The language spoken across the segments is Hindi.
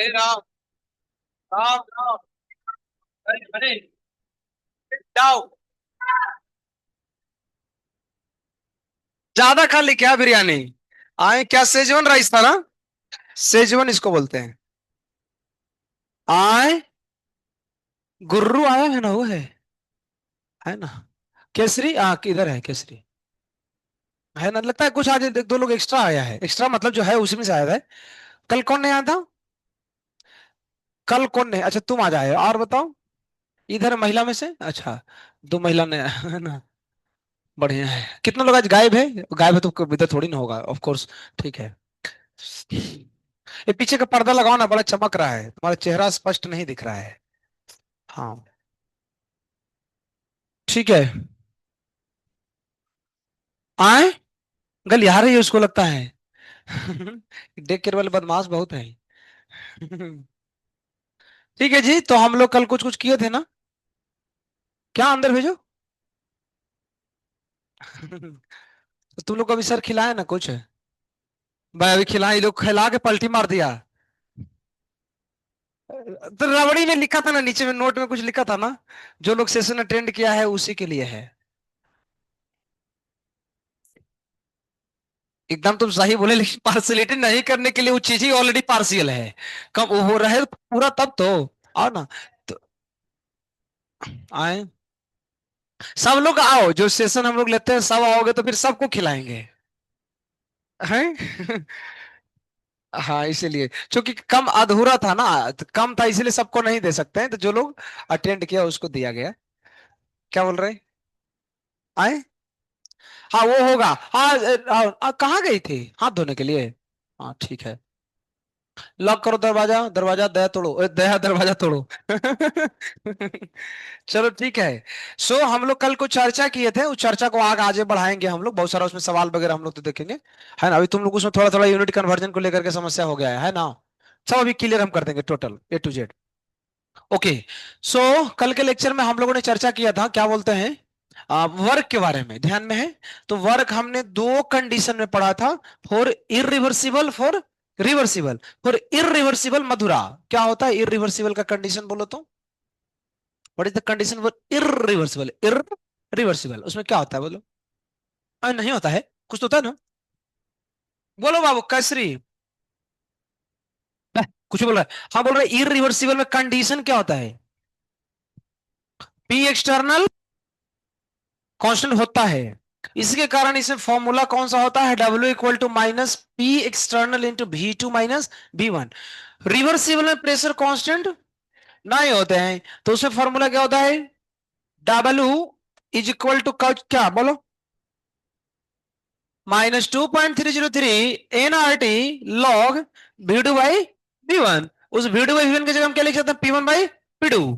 हे राम। राम राम। अरे अरे। जाओ। ज्यादा खा ली क्या बिरयानी? आए क्या सेजवन राइस था ना? सेजवन इसको बोलते हैं। आए। गुर्रू आया है ना, वो है ना। केसरी किधर है केसरी? है ना, लगता है कुछ आज एक दो लोग एक्स्ट्रा आया है, एक्स्ट्रा मतलब जो है उसी में से आया है। कल कौन नहीं आया था? कल कौन नहीं, अच्छा तुम आ जाए और बताओ। इधर महिला में से अच्छा। दो महिला ने है ना। बढ़िया है, कितने लोग आज गायब है? गायब है तो इधर थोड़ी ना होगा, ऑफ कोर्स। ठीक है। ये पीछे का पर्दा लगाओ ना, बड़ा चमक रहा है, तुम्हारा चेहरा स्पष्ट नहीं दिख रहा है। हाँ। ठीक है। आए। गलियारे ही उसको लगता है। देख के वाले बदमाश बहुत है। ठीक है जी, तो हम लोग कल कुछ कुछ किए थे ना? क्या अंदर भेजो? तो तुम लोग को अभी सर खिलाए ना कुछ? भाई अभी खिलाए, ये लोग खिला के पलटी मार दिया। तो रबड़ी ने लिखा था ना नीचे में, नोट में कुछ लिखा था ना। जो लोग सेशन अटेंड किया है उसी के लिए है। एकदम तुम सही बोले, लेकिन पार्सलिटी नहीं करने के लिए वो चीज ही ऑलरेडी पार्शियल है। कब वो हो रहे पूरा तब तो आओ ना। तो आए। सब लोग आओ, जो सेशन हम लोग लेते हैं सब आओगे तो फिर सबको खिलाएंगे। हैं? हाँ इसीलिए, क्योंकि कम अधूरा था ना, तो कम था इसलिए सबको नहीं दे सकते हैं, तो जो लोग अटेंड किया उसको दिया गया। क्या बोल रहे हैं? आए। हाँ वो होगा। हाँ कहाँ गई थी हाथ धोने के लिए? हाँ ठीक है। लॉक करो दरवाजा, दरवाजा दया तोड़ो, दया दरवाजा तोड़ो। चलो ठीक है। सो हम लोग कल को चर्चा किए थे, उस चर्चा को आगे बढ़ाएंगे हम लोग, बहुत सारा उसमें सवाल वगैरह हम लोग तो देखेंगे। है ना, अभी तुम लोग उसमें थोड़ा थोड़ा यूनिट कन्वर्जन को लेकर के समस्या हो गया है ना। सब अभी क्लियर हम कर देंगे total A to Z। Okay. So कल के लेक्चर में हम लोगों ने चर्चा किया था, क्या बोलते हैं, वर्क के बारे में ध्यान में है? तो वर्क हमने दो कंडीशन में पढ़ा था। For irreversible, for reversible. For irreversible Madhura. क्या होता है इरिवर्सिबल का कंडीशन बोलो तो? What is the condition for irreversible? Irreversible उसमें क्या होता है बोलो? नहीं होता है, कुछ तो होता है ना। बोलो बाबू कैसरी। कुछ बोल रहा है, हाँ बोल रहा है इरिवर्सिबल में कंडीशन क्या होता है? पी एक्सटर्नल कांस्टेंट होता है। इसके कारण इसमें फॉर्मूला कौन सा होता है? W equal to minus P external into V2 minus V1। Reversible में प्रेशर कांस्टेंट नहीं होते हैं, तो उसमें फॉर्मूला क्या होता है? W इज इक्वल टू क्या बोलो? -2.303 nRT log V2 by V1। उस V2 बाई V1 की जगह हम क्या लिख सकते हैं? P1 by P2।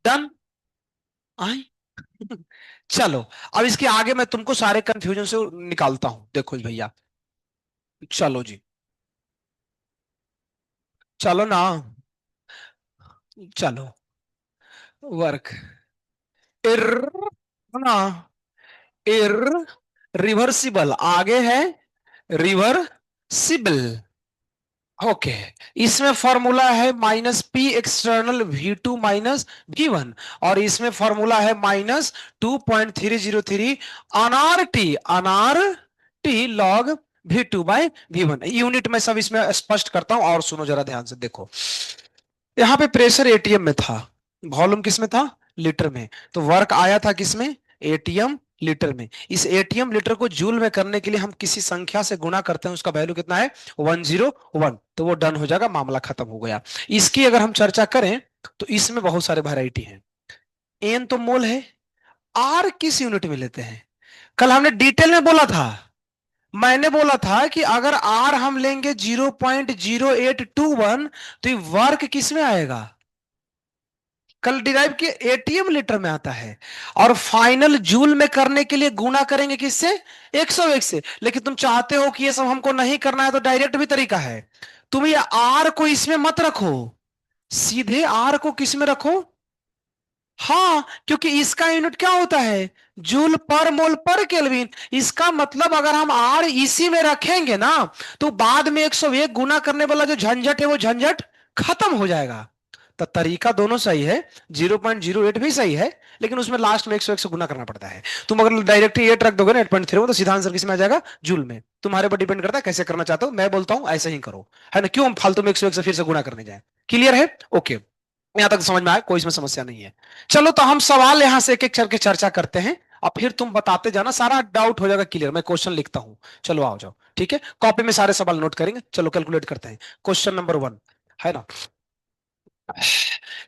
डन। आई। चलो, अब इसके आगे मैं तुमको सारे कंफ्यूजन से निकालता हूं, देखो भैया। चलो जी। चलो ना। चलो। वर्क। इर ना। इर रिवर्सिबल आगे है। रिवर्सिबल। ओके। इसमें फॉर्मूला है -P external V2 minus V1। और इसमें फॉर्मूला है -2.303 अनार T log V2 by V1। Unit में सब इसमें स्पष्ट करता हूं, और सुनो जरा ध्यान से देखो। यहाँ पे प्रेशर एटीएम में था, वॉल्यूम किस में था? लीटर में। तो वर्क आया था किस में? एटीएम लीटर में। इस एटीएम लीटर को जूल में करने के लिए हम किसी संख्या से गुणा करते हैं, उसका वैल्यू कितना है? 101। तो वो डन हो जाएगा, मामला खत्म हो गया। इसकी अगर हम चर्चा करें तो इसमें बहुत सारे वैरायटी हैं। एन तो मोल है। आर किस यूनिट में लेते हैं? कल हमने डिटेल में बोला था। मैंने बोला था कि अगर आर हम लेंगे 0.0821, तो ये वर्क किस में आएगा? कल डिराइव के एटीएम लीटर में आता है। और फाइनल जूल में करने के लिए गुणा करेंगे किससे? 101 से। लेकिन तुम चाहते हो कि ये सब हमको नहीं करना है, तो डायरेक्ट भी तरीका है। तुम ये आर को इसमें मत रखो, सीधे आर को किस में रखो? हाँ, क्योंकि इसका यूनिट क्या होता है? जूल पर मोल पर केल्विन। इसका मतलब अगर हम आर इसी में रखेंगे ना, तो बाद में 101 गुना करने वाला जो झंझट है वो झंझट खत्म हो जाएगा। तो तरीका दोनों सही है, 0.08 भी सही है, लेकिन उसमें लास्ट में 101 से गुना करना पड़ता है। तुम अगर डायरेक्ट 8 रख दोगे ना 8.3 में, तो सीधा आंसर किस में आ जाएगा, जूल में। तुम्हारे पर डिपेंड करता है कैसे करना चाहते हो, मैं बोलता हूं ऐसे ही करो, है ना, क्यों हम फालतू में 101 से फिर से गुना करने जाए। क्लियर है? ओके, यहां तक समझ में आया, कोई इसमें समस्या नहीं है। चलो तो हम सवाल यहां से एक एक करके चर्चा करते हैं, और फिर तुम बताते जाना, सारा डाउट हो जाएगा क्लियर। मैं क्वेश्चन लिखता हूं, चलो आओ जाओ, ठीक है, कॉपी में सारे सवाल नोट करेंगे। चलो कैलकुलेट करते हैं। क्वेश्चन नंबर 1, है ना।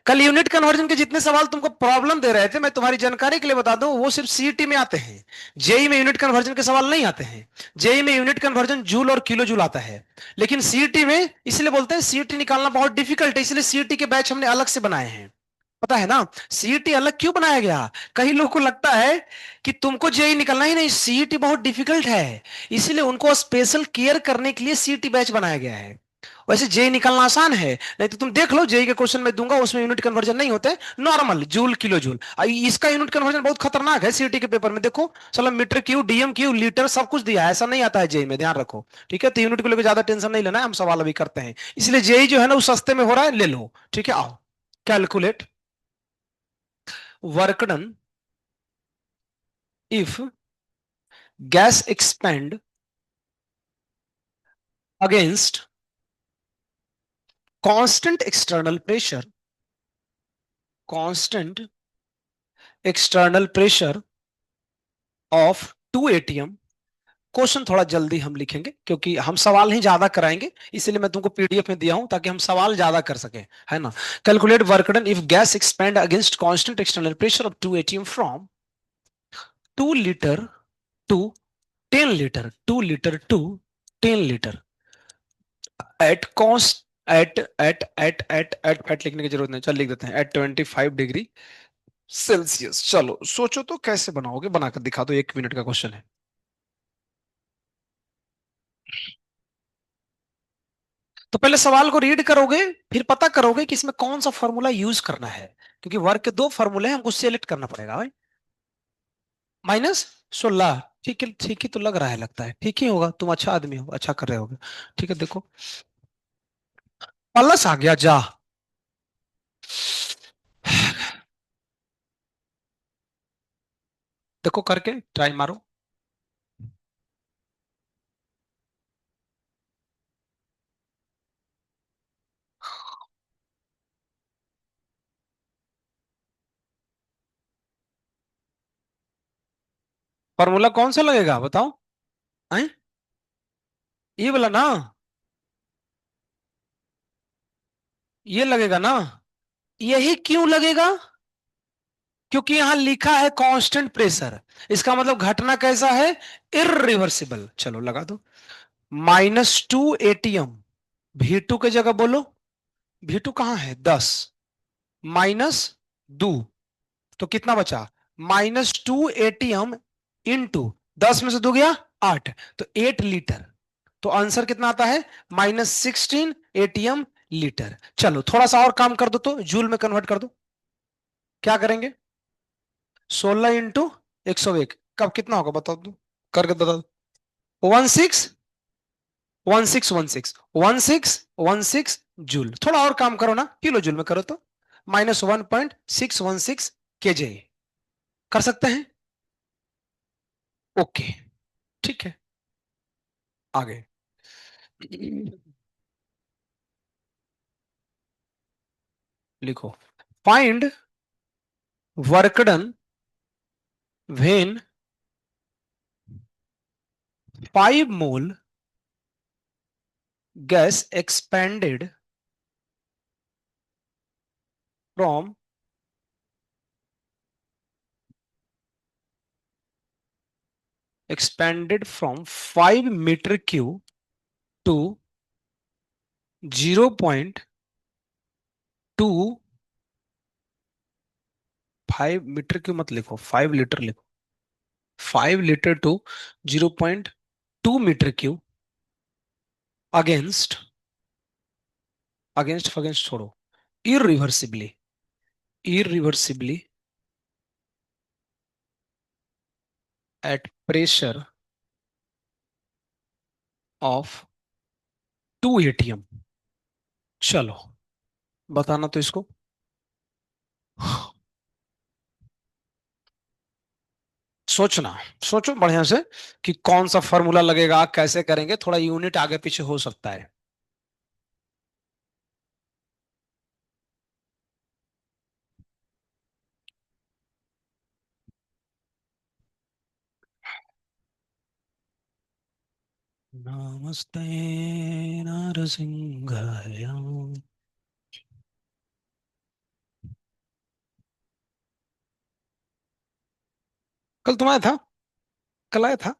कल यूनिट कन्वर्जन के जितने सवाल तुमको प्रॉब्लम दे रहे थे, मैं तुम्हारी जानकारी के लिए बता दूं, वो सिर्फ सीईटी में आते हैं। जेई में यूनिट कन्वर्जन के सवाल नहीं आते हैं। जेई में यूनिट कन्वर्जन जूल और किलो जूल आता है, लेकिन सीईटी में, इसलिए बोलते हैं सीईटी निकालना बहुत डिफिकल्ट है, इसलिए सीईटी के बैच हमने अलग से बनाए हैं। पता है ना, सीईटी अलग क्यों बनाया गया। कई लोगों को लगता है कि तुमको जेई निकलना ही नहीं, सीईटी बहुत डिफिकल्ट है, इसलिए उनको स्पेशल केयर करने के लिए सीईटी बैच बनाया गया है। वैसे जेई निकालना आसान है, नहीं तो तुम देख लो जेई के क्वेश्चन में दूंगा, उसमें यूनिट कन्वर्जन नहीं होते, नॉर्मल जूल किलो जूल। इसका यूनिट कन्वर्जन बहुत खतरनाक है, सीईटी के पेपर में देखो, चलो metre cube DM cube litre सब कुछ दिया है, ऐसा नहीं आता है जेई में, ध्यान रखो। ठीक है, तो यूनिट को लेकर ज्यादा टेंशन नहीं लेना है, हम सवाल अभी करते हैं। इसलिए जेई जो है ना, वो सस्ते में हो रहा है, ले लो। ठीक है, आओ calculate work done if gas expand against constant external pressure, constant external pressure of 2 atm। Question थोड़ा जल्दी हम लिखेंगे, क्योंकि हम सवाल ही ज्यादा कराएंगे, इसलिए मैं तुमको पीडीएफ में दिया हूं, ताकि हम सवाल ज्यादा कर सके, है ना। Calculate work done if gas expand against constant external pressure of 2 atm from 2 litre to 10 litre, 2 litre to 10 litre at cost, at लिखने की जरूरत नहीं, चल लिख देते हैं, एट 25 डिग्री सेल्सियस। चलो सोचो तो कैसे बनाओगे, बनाकर दिखा दो, 1 मिनट का क्वेश्चन है। तो पहले सवाल को रीड करोगे, फिर पता करोगे कि इसमें कौन सा फॉर्मूला यूज करना है, क्योंकि वर्क के दो फॉर्मूले हैं, हमको सेलेक्ट करना पड़ेगा भाई। -16, ठीक है, ठीक ही तो लग रहा है, लगता है ठीक ही होगा, तुम अच्छा आदमी हो, अच्छा कर रहे होगे। ठीक है, देखो प्लस आ गया, जा देखो करके ट्राई मारो। फॉर्मूला कौन सा लगेगा बताओ, हैं? ये वाला ना, ये लगेगा ना। यही क्यों लगेगा, क्योंकि यहां लिखा है कांस्टेंट प्रेशर, इसका मतलब घटना कैसा है, इरिवर्सिबल। चलो लगा दो, -2 atm, V2 की जगह बोलो, V2 कहां है, 10 -2, तो कितना बचा, -2 atm इंटू 10 में से 2 गया 8, तो 8 लीटर। तो आंसर कितना आता है, -16 atm लीटर। चलो थोड़ा सा और काम कर दो, तो जूल में कन्वर्ट कर दो। क्या करेंगे, 16 × 101, कब कितना होगा बताओ, तुम करके बता दो। 16 जूल। थोड़ा और काम करो ना, किलो जूल में करो तो, -1.616 kJ। कर सकते हैं, ओके, ठीक है, आगे लिखो, find work done when 5 mole gas expanded from expanded from 5 metre cube to 0.25 metre cube, मत लिखो 5 लीटर लिखो, 5 litre to 0.2 metre cube against, against against छोड़ो, irreversibly, irreversibly at pressure of 2 atm। चलो बताना तो इसको। सोचना, सोचो बढ़िया से कि कौन सा फॉर्मूला लगेगा, कैसे करेंगे, थोड़ा यूनिट आगे पीछे हो सकता है। नमस्ते नरसिंहाय। कल तुम आया था? कल आया था?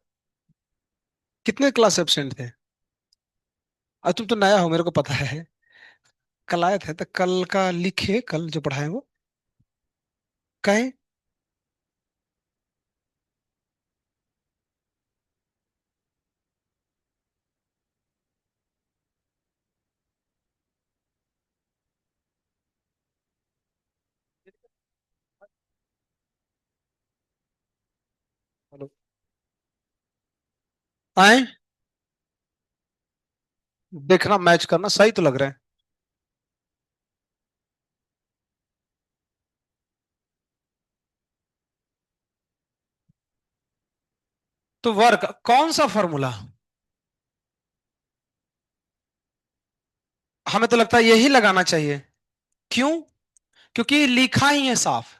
कितने क्लास एब्सेंट थे? तुम तो नया हो, मेरे को पता है। कल आए थे तो कल का लिखे, कल जो पढ़ाए वो कहे। हेलो। आए। देखना, मैच करना, सही तो लग रहा है। तो वर्क कौन सा फॉर्मूला? हमें तो लगता है यही लगाना चाहिए। क्यों? क्योंकि लिखा ही है साफ,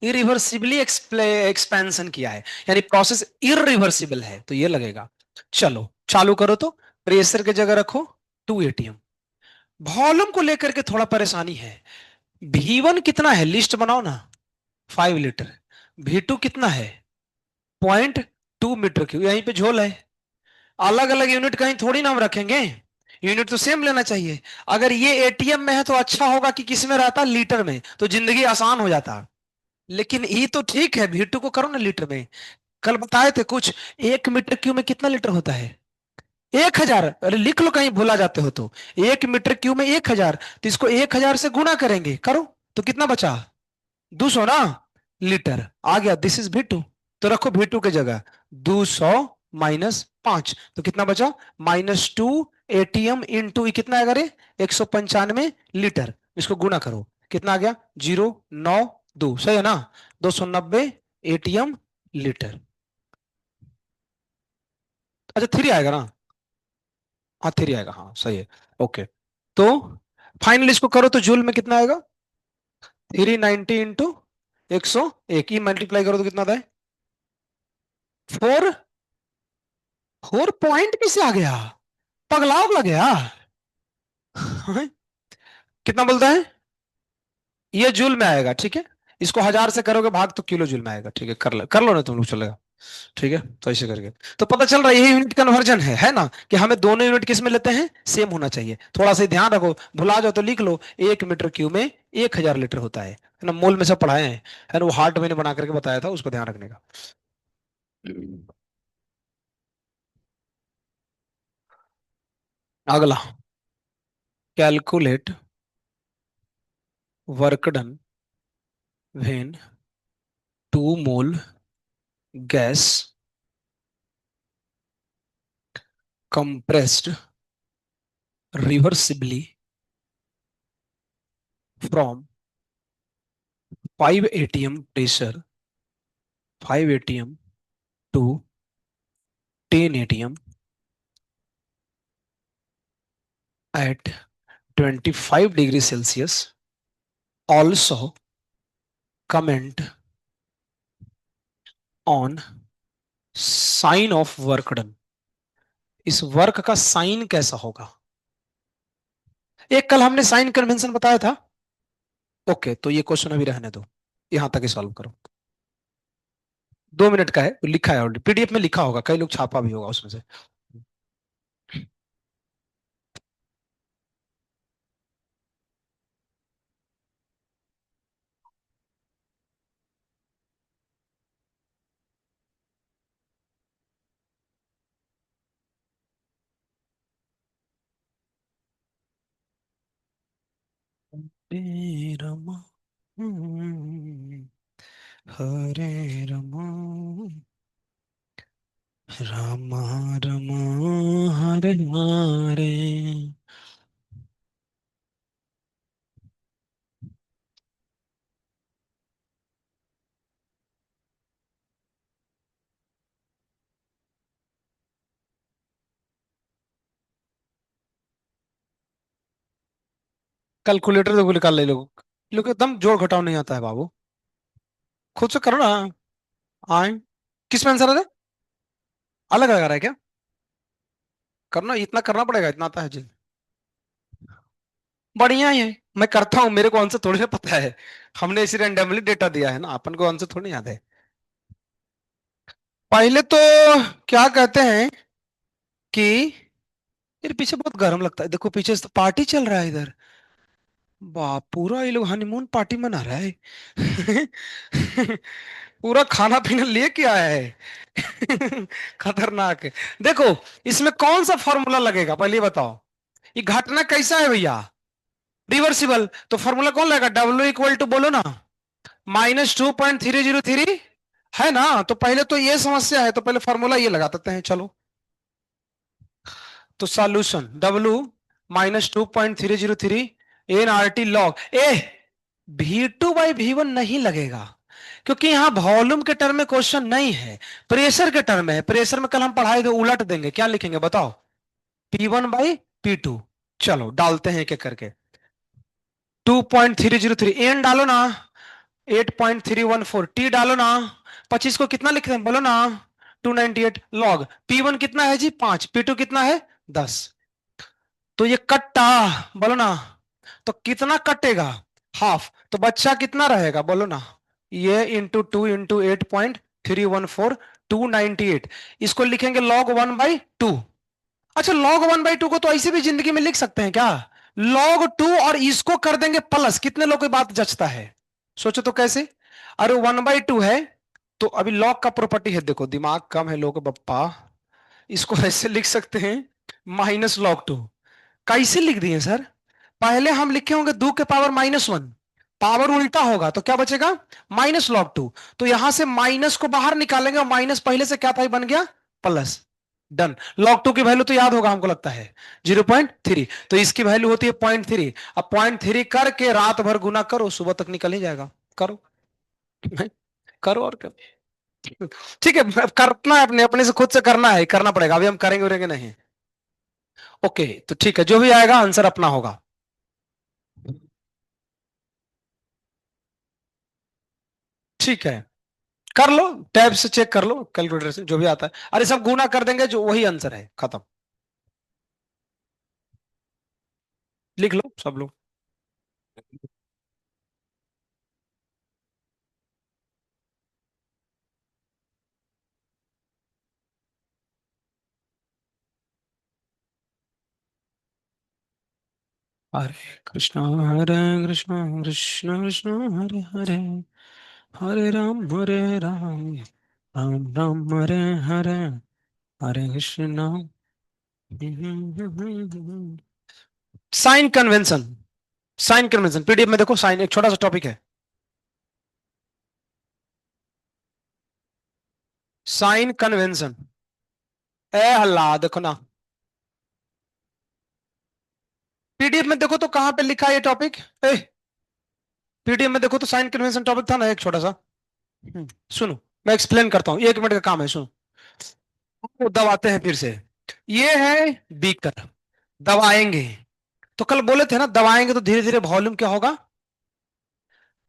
इरिवर्सिबली एक्सपेंशन किया है, यानी प्रोसेस इरिवर्सिबल है, तो ये लगेगा। चलो चालू करो तो। प्रेशर की जगह रखो 2 atm। वॉल्यूम को लेकर के थोड़ा परेशानी है। V1 कितना है, लिस्ट बनाओ ना। 5 लीटर। V2 कितना है? 0.2 मीटर क्यूब, यहीं पे झोल है। अलग अलग यूनिट कहीं थोड़ी ना हम रखेंगे, यूनिट तो सेम लेना चाहिए। अगर ये एटीएम में है तो अच्छा होगा कि किस में रहता, लीटर में, तो जिंदगी आसान हो जाता। लेकिन ई तो ठीक है, V2 को करो ना लीटर में। कल बताए थे कुछ, 1 मीटर क्यूब में कितना लीटर होता है? 1,000। अरे लिख लो, कहीं भूला जाते हो तो। 1 मीटर क्यूब में 1,000, तो इसको 1,000 से गुना करेंगे, करो। तो कितना बचा? 200 ना। लीटर आ गया, दिस इज V2। तो रखो V2 की जगह 200 - 5, तो कितना बचा? -2 atm इंटू कितना आएगा रे? 195 लीटर। इसको गुना करो, कितना आ गया? 092, सही है ना? 290 atm अच्छा, 3 आएगा ना? हाँ 3 आएगा, हाँ सही है। ओके। तो फाइनल इसको करो तो जूल में कितना आएगा? 390 इंटू 101, ही मल्टीप्लाई करो तो कितना था? 4। 4 कैसे आ गया? पगला उगला गया? हाँ? कितना बोलता है? ये जूल में आएगा, ठीक है। इसको 1,000 से करोगे भाग तो किलो जूल में आएगा, ठीक है। कर लो ना तुम लोग, चलेगा। ठीक है। तो ऐसे करके तो पता चल रहा है यही यूनिट कन्वर्जन है ना, कि हमें दोनों यूनिट किस में लेते हैं, सेम होना चाहिए। थोड़ा सा ध्यान रखो, भुला जाओ तो लिख लो, 1 मीटर क्यूब में 1,000 लीटर होता है ना। मोल में सब पढ़ाए हैं, है ना। वो हार्ट मैंने बना करके बताया था, उसको ध्यान रखने का। अगला, calculate work done when 2 mole gas compressed reversibly from 5 atm pressure, 5 atm to 10 atm at 25 degrees Celsius. Also comment on sign of work done। इस वर्क का साइन कैसा होगा? एक कल हमने साइन कन्वेंशन बताया था। ओके, तो ये क्वेश्चन अभी रहने दो, यहां तक ही सॉल्व करो। 2 मिनट का है, लिखा है ऑलरेडी, पीडीएफ में लिखा होगा, कई लोग छापा भी होगा उसमें से। हरे रामा, हम्म, हरे रामा, रामा रामा, हरे हरे। कैलकुलेटर देखो निकाल ले लोग, लोग एकदम जोड़ घटाव नहीं आता है बाबू। खुद से करो ना। आए। किस में आंसर है? अलग लगा रहा है क्या? करना इतना करना पड़ेगा, इतना आता है जी। बढ़िया है। मैं करता हूँ, मेरे को आंसर थोड़ी ना पता है। हमने इसी रैंडमली डेटा दिया है ना, अपन को आंसर थोड़ी याद है। पहले तो क्या कहते हैं कि यार पीछे बहुत गर्म लगता है, देखो पीछे से तो पार्टी चल रहा है इधर। बाप, पूरा ये लोग हनीमून पार्टी मना रहा है। पूरा खाना पीना लेके आया है। खतरनाक है। देखो, इसमें कौन सा फॉर्मूला लगेगा पहले ये बताओ। ये घटना कैसा है भैया? रिवर्सिबल, तो फॉर्मूला कौन लगेगा? डब्ल्यू इक्वल टू बोलो ना, -2.303। है ना? तो पहले तो ये समस्या है, तो पहले फॉर्मूला ये लगा देते हैं, चलो। तो solution -2.303 N R T log A. V2/V1 नहीं लगेगा, क्योंकि यहां वॉल्यूम के टर्म में क्वेश्चन नहीं है, प्रेशर के टर्म में है। प्रेशर में कल हम पढ़ाए थे, उलट देंगे, क्या लिखेंगे बताओ? P1/P2। चलो डालते हैं एक एक करके। 2.303 एन डालो ना, 8.314 टी डालो ना, 25 को कितना लिखते हैं बोलो ना? 298 लॉग P1 कितना है जी? 5। P2 कितना है? 10। तो ये कट्टा, बोलो ना, तो कितना कटेगा? हाफ। तो बच्चा कितना रहेगा बोलो ना? ये इंटू 2 इंटू 8.314, 298। इसको लिखेंगे log 1/2। अच्छा, log 1/2 को तो ऐसे भी जिंदगी में लिख सकते हैं क्या? log 2 और इसको कर देंगे प्लस। कितने लोग की बात जचता है? सोचो तो कैसे। अरे 1/2 है, तो अभी log का प्रॉपर्टी है, देखो दिमाग कम है लोग बप्पा। इसको ऐसे लिख सकते हैं, -log 2। कैसे लिख दिए सर? पहले हम लिखे होंगे 2 के पावर -1, पावर उल्टा होगा तो क्या बचेगा? -log 2। तो यहां से माइनस को बाहर निकालेंगे, और माइनस पहले से क्या था, बन गया प्लस। डन। log 2 की वैल्यू तो याद होगा हमको लगता है 0.3, तो इसकी वैल्यू होती है 0.3। अब 0.3 करके रात भर गुना करो, सुबह तक निकल ही जाएगा। करो। करो और क्या। ठीक है, करना है अपने अपने से, खुद से करना है, करना पड़ेगा, अभी हम करेंगे उरेंगे नहीं। ओके, तो ठीक है, जो भी आएगा आंसर अपना होगा। ठीक है, कर लो, टैब से चेक कर लो, कैलकुलेटर से जो भी आता है। अरे सब गुना कर देंगे, जो वही आंसर है, खत्म। लिख लो सब लोग। Hare Krishna, Hare Krishna, Krishna Krishna Hare Hare, Hare Ram, Ram Ram Hare Hare, Hare Krishna. Sign convention. Sign convention PDF में देखो, साइन एक छोटा सा टॉपिक है। Sign convention. ए हल्ला देखो ना, पीडीएफ में देखो तो कहां पे लिखा है ये टॉपिक। ए, पीडीएफ में देखो तो साइन कन्वेंशन टॉपिक था ना, एक छोटा सा। सुनो, मैं एक्सप्लेन करता हूँ, 1 मिनट का काम है, सुनो। वो दबाते हैं फिर से। ये है बीकर, दबाएंगे। तो कल बोले थे ना, दबाएंगे तो धीरे धीरे वॉल्यूम क्या होगा?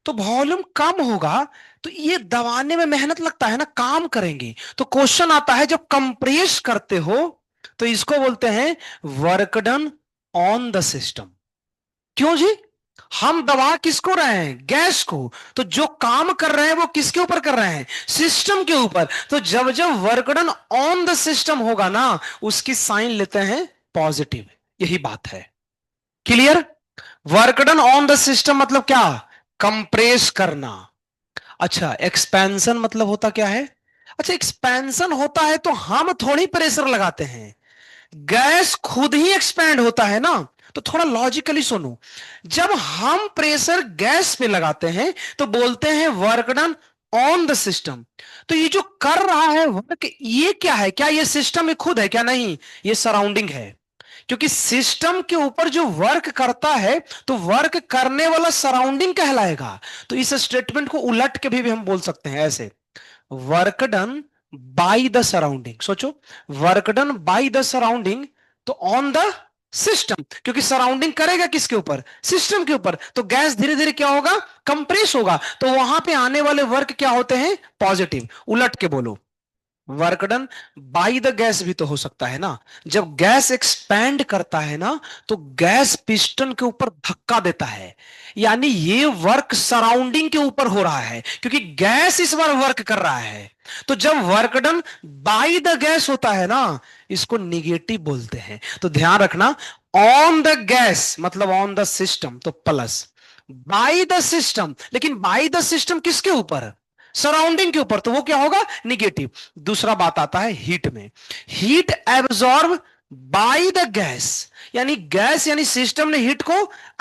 तो वॉल्यूम कम होगा। तो ये दबाने में मेहनत लगता है ना, काम करेंगे। तो क्वेश्चन आता है, जब कंप्रेस करते हो तो इसको बोलते हैं work done on the system. क्यों जी? हम दबा किसको रहे हैं? गैस को। तो जो काम कर रहे हैं वो किसके ऊपर कर रहे हैं? सिस्टम के ऊपर। तो जब जब work done on the system होगा ना, उसकी साइन लेते हैं पॉजिटिव। यही बात है। Clear? Work done on the system मतलब क्या? कंप्रेस करना। अच्छा, एक्सपेंशन मतलब होता क्या है? अच्छा, एक्सपेंशन होता है तो हम थोड़ी प्रेशर लगाते हैं, गैस खुद ही एक्सपैंड होता है ना। तो थोड़ा लॉजिकली सुनो, जब हम प्रेशर गैस पे लगाते हैं तो बोलते हैं work done on the system. तो ये जो कर रहा है वर्क, ये क्या है? क्या ये सिस्टम ही खुद है? क्या नहीं, ये सराउंडिंग है। क्योंकि सिस्टम के ऊपर जो वर्क करता है, तो वर्क करने वाला सराउंडिंग कहलाएगा। तो इस स्टेटमेंट को उलट के भी हम बोल सकते हैं ऐसे, work done by the surrounding. सोचो, work done by the surrounding, तो ऑन द सिस्टम, क्योंकि सराउंडिंग करेगा किसके ऊपर, सिस्टम के ऊपर, तो गैस धीरे धीरे क्या होगा, कंप्रेस होगा, तो वहां पे आने वाले वर्क क्या होते हैं, पॉजिटिव। उलट के बोलो, work done by the gas भी तो हो सकता है ना। जब गैस एक्सपैंड करता है ना, तो गैस पिस्टन के ऊपर धक्का देता है, यानी ये वर्क सराउंडिंग के ऊपर हो रहा है, क्योंकि गैस इस बार वर्क कर रहा है। तो जब work done by the gas होता है ना, इसको निगेटिव बोलते हैं। तो ध्यान रखना, ऑन द गैस मतलब ऑन द सिस्टम तो प्लस, बाई द सिस्टम, लेकिन बाई द सिस्टम किसके ऊपर, सराउंडिंग के ऊपर, तो वो क्या होगा, निगेटिव। दूसरा बात आता है हीट में, heat absorb by the gas, यानी गैस यानी सिस्टम ने हीट को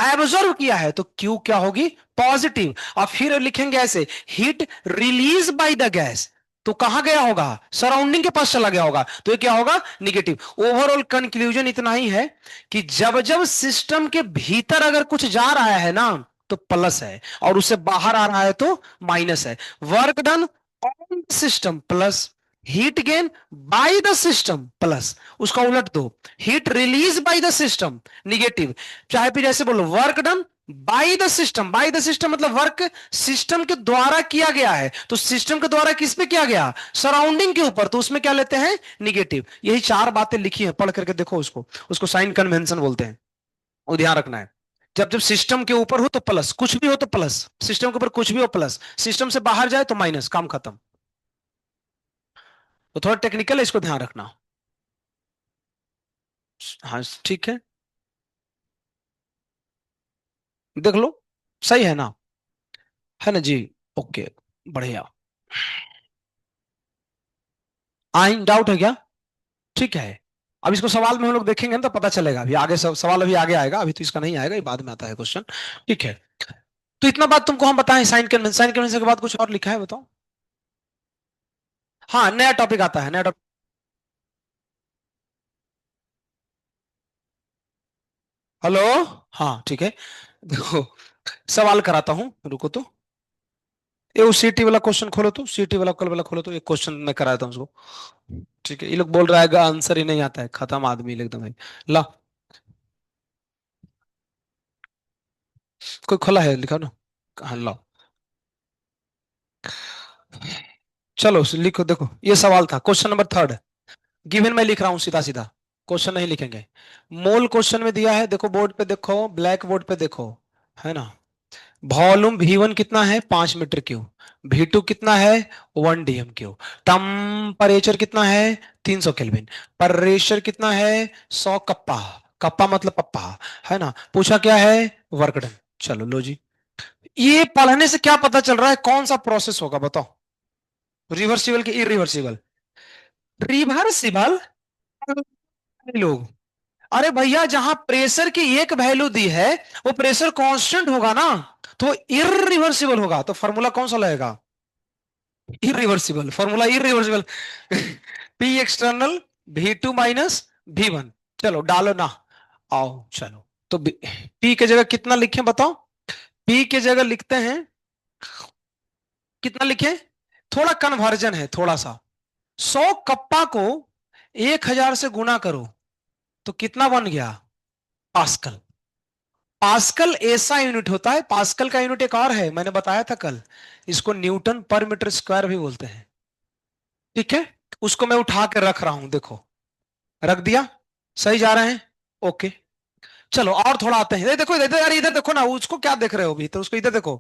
एब्जॉर्ब किया है, तो क्यू क्या होगी, पॉजिटिव। और फिर लिखेंगे ऐसे, heat release by the gas, तो कहां गया होगा, सराउंडिंग के पास चला गया होगा, तो ये क्या होगा, निगेटिव। ओवरऑल कंक्लूजन इतना ही है कि जब जब सिस्टम के भीतर अगर कुछ जा रहा है ना, तो प्लस है, और उससे बाहर आ रहा है तो माइनस है। Work done on the system plus, heat gain by the system plus, उसका उलट दो, heat release by the system negative. चाहे फिर ऐसे बोलो, work done by the system, by the system मतलब वर्क सिस्टम के द्वारा किया गया है, तो सिस्टम के द्वारा किस पे किया गया, सराउंडिंग के ऊपर, तो उसमें क्या लेते हैं, निगेटिव। यही चार बातें लिखी हैं, पढ़ करके देखो उसको, उसको साइन कन्वेंशन बोलते हैं, वो ध्यान रखना है। जब जब सिस्टम के ऊपर हो तो प्लस, कुछ भी हो तो प्लस, सिस्टम के ऊपर कुछ भी हो प्लस, सिस्टम से बाहर जाए तो माइनस, काम खत्म। तो थोड़ा टेक्निकल है, इसको ध्यान रखना। हाँ ठीक है, देख लो, सही है ना जी, ओके, बढ़िया। आई डाउट है क्या, ठीक है। अब इसको सवाल में हम लोग देखेंगे ना, तो पता चलेगा, अभी आगे सब सवाल अभी आगे आएगा, अभी तो इसका नहीं आएगा, ये बाद में आता है क्वेश्चन, ठीक है। तो इतना बात तुमको हम बताएं, साइन कन्वेंशन, साइन कन्वेंशन के बाद कुछ और लिखा है बताओ। हाँ नया टॉपिक आता है, नया टॉपिक। हेलो, हाँ ठीक है, देखो सवाल कराता हूं, रुको तो, ये वो सीटी वाला क्वेश्चन खोलो, तो सीटी वाला कल वाला खोलो, तो एक क्वेश्चन मैं कराया था उसको, ठीक है। ये लोग बोल रहा है आंसर ही नहीं आता है, खत्म आदमी एकदम है। ला, कोई खोला है, लिखा ना, हाँ ला, चलो लिखो, देखो ये सवाल था, क्वेश्चन नंबर थर्ड, गिवन मैं लिख रहा हूं सीधा सीधा, क्वेश्चन नहीं लिखेंगे। मोल क्वेश्चन में दिया है, देखो बोर्ड पे देखो, ब्लैक बोर्ड पे देखो, है ना। वॉल्यूम V1 कितना है, 5 मीटर क्यूब, V2 कितना है, 1 dm क्यूब, टेम्परेचर कितना है, 300 केल्विन, प्रेशर कितना है, 100 कप्पा, कप्पा मतलब पप्पा, है ना। पूछा क्या है, वर्क डन। चलो लो जी, ये पढ़ने से क्या पता चल रहा है, कौन सा प्रोसेस होगा बताओ, रिवर्सिबल की इरिवर्सिबल, रिवर्सिबल लोग, अरे भैया जहां प्रेशर की एक वैल्यू दी है, वो प्रेशर कांस्टेंट होगा ना, तो इरिवर्सिबल होगा, तो फॉर्मूला कौन सा लगेगा, irreversible, formula irreversible. P external V2 minus V1, चलो डालो ना, आओ चलो, तो पी के जगह कितना लिखें बताओ, पी के जगह लिखते हैं, कितना लिखें, थोड़ा कन्वर्जन है थोड़ा सा, 100 कप्पा को 1000 से गुना करो, तो कितना बन गया, पास्कल। पास्कल ऐसा यूनिट होता है, पास्कल का यूनिट एक और है, मैंने बताया था कल, इसको न्यूटन पर मीटर स्क्वायर भी बोलते हैं, ठीक है। उसको मैं उठा के रख रहा हूं, देखो रख दिया, सही जा रहे हैं, ओके। चलो और थोड़ा आते हैं, देखो इधर यार, इधर देखो ना, उसको क्या देख रहे हो अभी, तो उसको इधर देखो,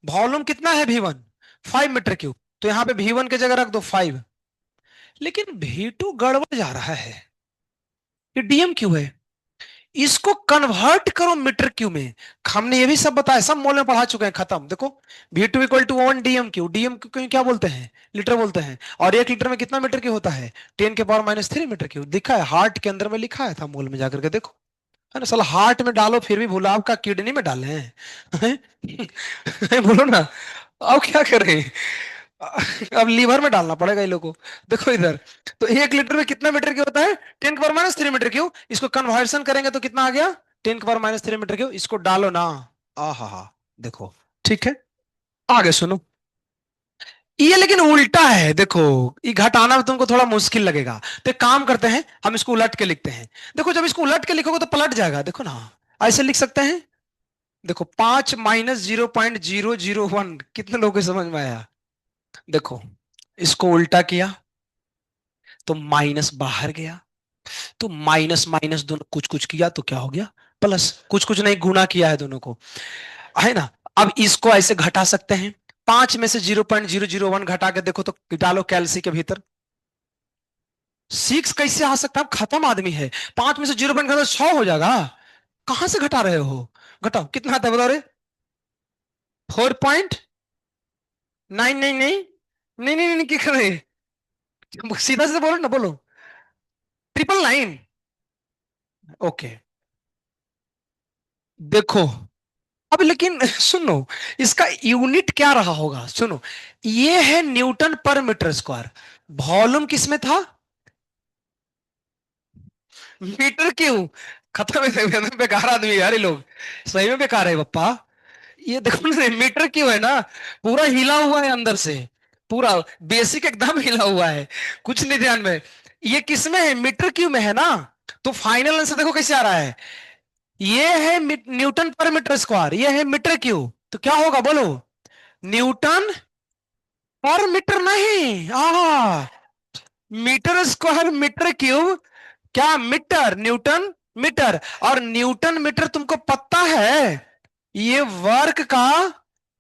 वॉल्यूम कितना है V1, 5 मीटर क्यूब, तो यहां पे V1 की जगह रख दो 5, लेकिन V2 गड़बड़ जा रहा है, ये डीएम क्यू है, इसको कन्वर्ट करो मीटर क्यू में, हमने ये भी सब बताया, सब मोल में पढ़ा चुके हैं, खत्म। देखो V2 = 1 डीएम क्यू क्या बोलते हैं, लीटर बोलते हैं, और 1 लीटर में कितना मीटर क्यू होता है, 10⁻³ मीटर क्यू, दिखा है हार्ट के अंदर में लिखा है था, मोल में जाकर के देखो, है ना। साला हार्ट में डालो फिर भी भूला, आपका किडनी में डाले हैं, बोलो ना, अब क्या करें, अब लीवर में डालना पड़ेगा ये लोगों को। देखो इधर, तो 1 लीटर में कितना मीटर क्यूब होता है, 10⁻³ मीटर क्यूब, इसको कन्वर्सन करेंगे तो कितना आ गया, 10⁻³ मीटर क्यूब, इसको डालो ना, आ हा हा, देखो, ठीक है। आगे सुनो, ये लेकिन उल्टा है देखो। ये घटाना में तुमको थोड़ा मुश्किल लगेगा, तो एक काम करते हैं, हम इसको उलट के लिखते हैं। देखो जब इसको उलट के लिखोगे तो पलट जाएगा, देखो ना। ऐसे लिख सकते हैं। देखो 5 - 0.0001, कितने लोगों को समझ में आया? देखो इसको उल्टा किया तो माइनस बाहर गया, तो माइनस माइनस दोनों कुछ कुछ किया तो क्या हो गया? प्लस। कुछ कुछ नहीं, गुना किया है दोनों को, है ना। अब इसको ऐसे घटा सकते हैं। 5 में से 0.001 घटा के देखो तो डालो कैलसी के भीतर। 6 कैसे आ सकता है? आप खत्म आदमी है। 5 में से 0 पॉइंट घटा 100 हो जाएगा। कहां से घटा रहे हो? घटाओ कितना आता है बताओ रे। 4.9, नहीं नहीं नहीं नहीं नहीं, क्या कर रहे? सीधा सीधा बोलो ना, बोलो। 999। ओके। देखो अब लेकिन सुनो, इसका यूनिट क्या रहा होगा, सुनो। ये है न्यूटन पर मीटर स्क्वायर। वॉल्यूम किसमें था? मीटर क्यों? खत्म है, बेकार आदमी है यार ये लोग। सही में बेकार है पप्पा। ये देखो ना, मीटर क्यों है ना, पूरा हिला हुआ है अंदर से। पूरा बेसिक एकदम हिला हुआ है। कुछ नहीं ध्यान में। ये किसमें है? मीटर क्योब में है ना। तो फाइनल आंसर देखो कैसे आ रहा है। ये है न्यूटन पर मीटर स्क्वायर, ये है मीटर क्यूब, तो क्या होगा बोलो? न्यूटन पर मीटर नहीं, मीटर स्क्वायर मीटर क्यूब। क्या मीटर, न्यूटन मीटर। और न्यूटन मीटर तुमको पता है, ये वर्क का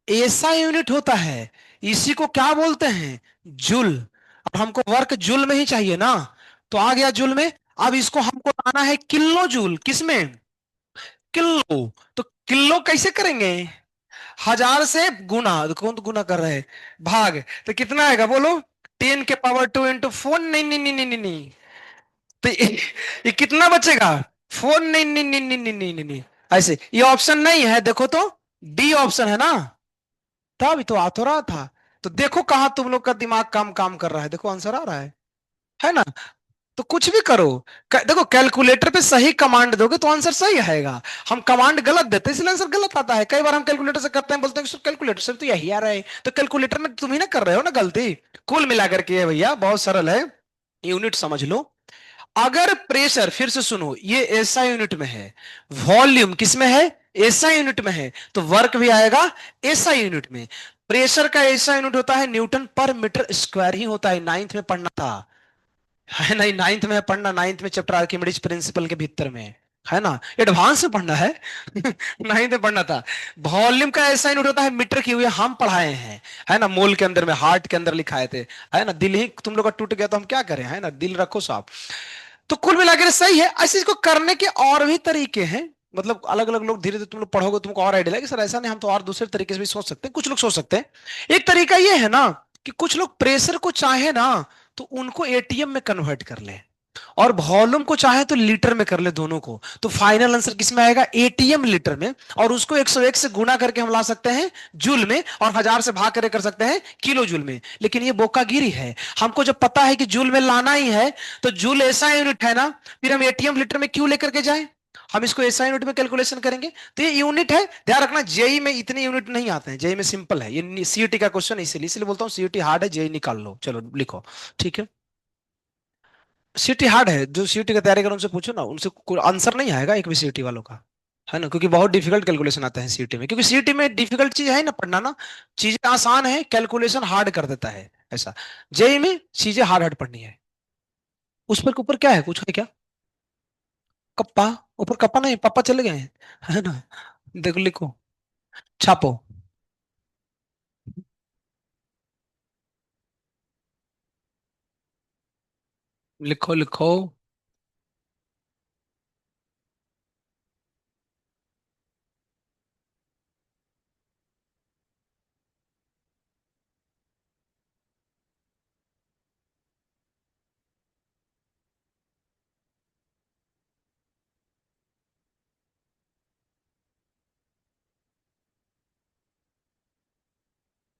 ऐसा यूनिट होता है। इसी को क्या बोलते हैं? जूल। अब हमको वर्क जूल में ही चाहिए ना, तो आ गया जूल में। अब इसको हमको लाना है किलो जूल, किसमें? किलो। तो किलो कैसे करेंगे? 1000 से गुना, तो कौन तो गुना कर रहे हैं? भाग। तो कितना आएगा बोलो? 10 के पावर 2 इंटू 4, नहीं नहीं नहीं नहीं नहीं नहीं। तो ये कितना बचेगा? 4, नहीं नहीं नहीं नहीं नहीं नहीं नहीं नहीं। ऐसे ये ऑप्शन नहीं है, देखो तो। डी ऑप्शन है ना। तब तो आ तो रहा था। तो देखो कहाँ तुम लोग का दिमाग काम काम कर रहा है, देखो आंसर आ रहा है ना। तो कुछ भी करो। देखो कैलकुलेटर पे सही कमांड दोगे तो आंसर सही आएगा। हम कमांड गलत देते हैं इसलिए आंसर गलत आता है। कई बार हम कैलकुलेटर से करते हैं, बोलते हैं कैलकुलेटर से तो यही आ रहा है, तो कैलकुलेटर में तुम ही ना कर रहे हो ना गलती। कुल मिलाकर के ये भैया बहुत सरल है। यूनिट समझ लो। अगर प्रेशर, फिर से सुनो, ये ऐसा यूनिट में है, वॉल्यूम किस में है? ऐसा यूनिट में है, तो वर्क भी आएगा ऐसा यूनिट में। प्रेशर का ऐसा यूनिट होता है न्यूटन पर मीटर स्क्वायर ही होता है, नाइन्थ में पढ़ना था। है नहीं, नाइन्थ में पढ़ना, नाइन्थ में चैप्टर आर्किमिडीज प्रिंसिपल के भीतर में है ना। एडवांस में पढ़ना है। नाइन्थ में पढ़ना था। वॉल्यूम का ऐसा यूनिट होता है मीटर की, हुए हम पढ़ाए हैं। है ना, मोल के अंदर में, हार्ट के अंदर लिखाए थे। है ना, दिल ही तुम लोग का टूट गया तो हम क्या करें, है ना, दिल रखो साहब। तो कुल मिलाकर सही है। ऐसे इसको करने के और भी तरीके हैं। मतलब अलग अलग लोग, धीरे धीरे तुम लोग पढ़ोगे तुमको और आइडिया लगेगा, सर ऐसा नहीं, हम तो और दूसरे तरीके से भी सोच सकते हैं। कुछ लोग सोच सकते हैं। एक तरीका ये है ना, कि कुछ लोग प्रेशर को चाहे ना तो उनको एटीएम में कन्वर्ट कर ले, और वॉल्यूम को चाहे तो लीटर में कर ले, दोनों को। तो फाइनल आंसर किस में आएगा? एटीएम लीटर में। और उसको 101 से गुना करके हम ला सकते हैं जूल में, और 1000 से भाग करके कर सकते हैं किलो जूल में। लेकिन ये बोकागिरी है। हमको जब पता है कि जूल में लाना ही है, तो जूल ऐसा यूनिट है ना, फिर हम एटीएम लीटर में क्यों लेकर के जाए? हम इसको ऐसा यूनिट में कैलकुलेशन करेंगे। तो ये यूनिट है, ध्यान रखना। जेई में इतने यूनिट नहीं आते हैं, जेई में सिंपल है ये, सीईटी का क्वेश्चन, इसलिए इसलिए बोलता हूँ सीईटी हार्ड है, जेई निकाल लो, चलो लिखो। ठीक है। सीटी हार्ड है, जो सीटी की तैयारी करो उनसे पूछो ना, उनसे कोई आंसर नहीं आएगा एक भी सीटी वालों का। है ना, क्योंकि बहुत डिफिकल्ट कैलकुलेशन आता है सीटी में, क्योंकि सीटी में डिफिकल्ट चीज है ना पढ़ना ना। चीजें आसान है, कैलकुलेशन हार्ड कर देता है ऐसा। जेई में चीजें हार्ड हार्ड पढ़नी है। उस पर ऊपर क्या है, कुछ है क्या? कप्पा। ऊपर कप्पा नहीं, पापा चले गए हैं। है ना। देखो लिखो, छापो। लिखो लिखो।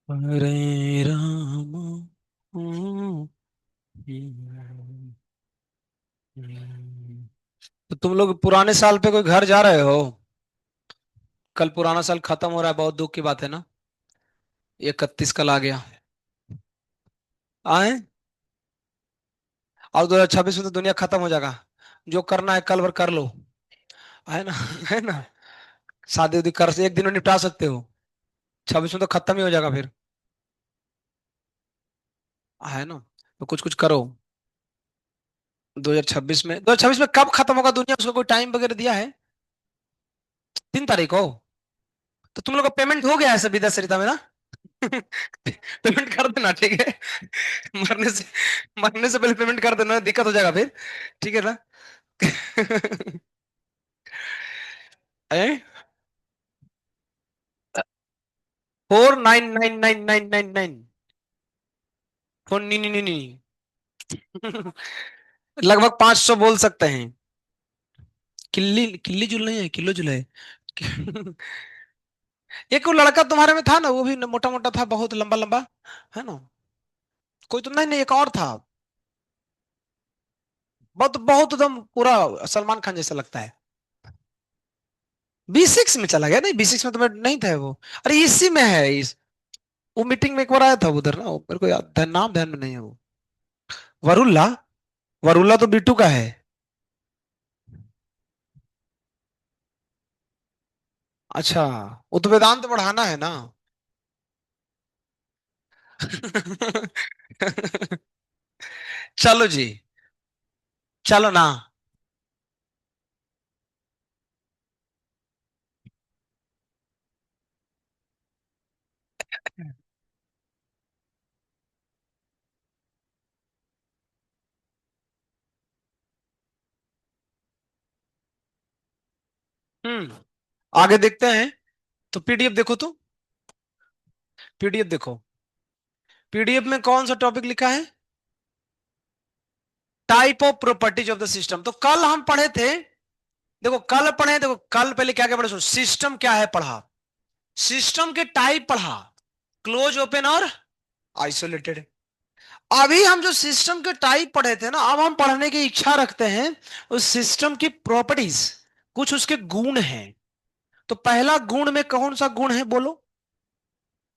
हरे राम। हम्म, तो तुम लोग पुराने साल पे कोई घर जा रहे हो? कल पुराना साल खत्म हो रहा है, बहुत दुख की बात है ना। 31 कल आ गया। आए। और 2026 में तो दुनिया खत्म हो जाएगा। जो करना है कल भर कर लो। है ना। है ना। शादी उदी कर से एक दिन में निपटा सकते हो। 26 में तो खत्म ही हो जाएगा फिर। है ना। तो कुछ कुछ करो। 2026 में कब खत्म होगा दुनिया, उसका कोई टाइम वगैरह दिया है? 3 तारीख को। तो तुम लोग का पेमेंट हो गया है सभी 10 सरिता में ना? पेमेंट कर देना, ठीक है। मरने से मरने से पहले पेमेंट कर देना, दिक्कत हो जाएगा फिर। ठीक है ना। 49999999। फोन नहीं नहीं नहीं नहीं। लगभग 500 बोल सकते हैं। किल्ली किल्ली जुल नहीं है, किलो जुल है। एक वो लड़का तुम्हारे में था ना, वो भी मोटा मोटा था, बहुत लंबा लंबा। है ना। कोई तो नहीं नहीं, एक और था। बहुत बहुत एकदम पूरा सलमान खान जैसा लगता है। B6 में चला गया, नहीं B6 में तो मैं नहीं था वो। अरे इसी में है इस। वो मीटिंग में एक बार आया था उधर ना, वो मेरे को नाम ध्यान में नहीं है वो। वरुल्ला। वरुल्ला तो बिट्टू का है। अच्छा। वो तो वेदांत बढ़ाना है ना। चलो जी। चलो ना। आगे देखते हैं। तो पीडीएफ देखो तो। पीडीएफ देखो। पीडीएफ में कौन सा टॉपिक लिखा है? Type of properties of the system. तो कल हम पढ़े थे। देखो कल पढ़े, देखो कल पहले क्या क्या पढ़े सुनो। सिस्टम क्या है पढ़ा। सिस्टम के टाइप पढ़ा। क्लोज, ओपन और आइसोलेटेड। अभी हम जो सिस्टम के टाइप पढ़े थे ना, अब हम पढ़ने की इच्छा रखते हैं उस सिस्टम की प्रॉपर्टीज। कुछ उसके गुण हैं। तो पहला गुण में कौन सा गुण है बोलो?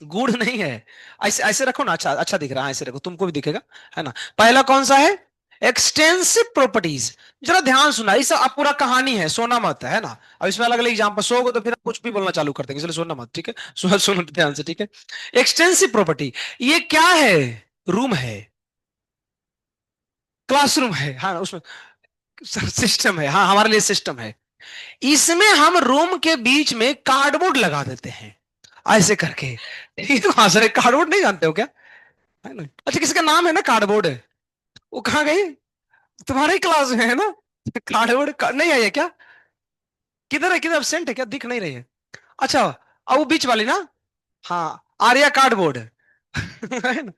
गुण नहीं है। ऐसे ऐसे रखो ना, अच्छा अच्छा दिख रहा है, ऐसे रखो तुमको भी दिखेगा। है ना। पहला कौन सा है? Extensive properties. जरा ध्यान सुना, इस अब पूरा कहानी है, सोना मत, है ना। अब इसमें अलग अलग एग्जाम्पल सोओगे तो फिर हम कुछ भी बोलना चालू कर देंगे, इसलिए सोना मत, ठीक है। सुनो ध्यान से, ठीक है। Extensive property. ये क्या है? रूम है। क्लासरूम है, हाँ उसमें। सिस्टम है, हाँ हमारे लिए सिस्टम है। इसमें हम रूम के बीच में कार्डबोर्ड लगा देते हैं। ऐसे करके। ठीक है, हाँ सर, कार्डबोर्ड नहीं जानते हो क्या? है ना। अच्छा, किसी का नाम है ना कार्डबोर्ड। वो कहाँ गई? तुम्हारे ही क्लास में है ना। कार्डबोर्ड नहीं आई है क्या? किधर है, किधर एब्सेंट है क्या, दिख नहीं रही है? अच्छा। अब वो बीच वाली ना। हाँ। आर्या कार्डबोर्ड। है ना।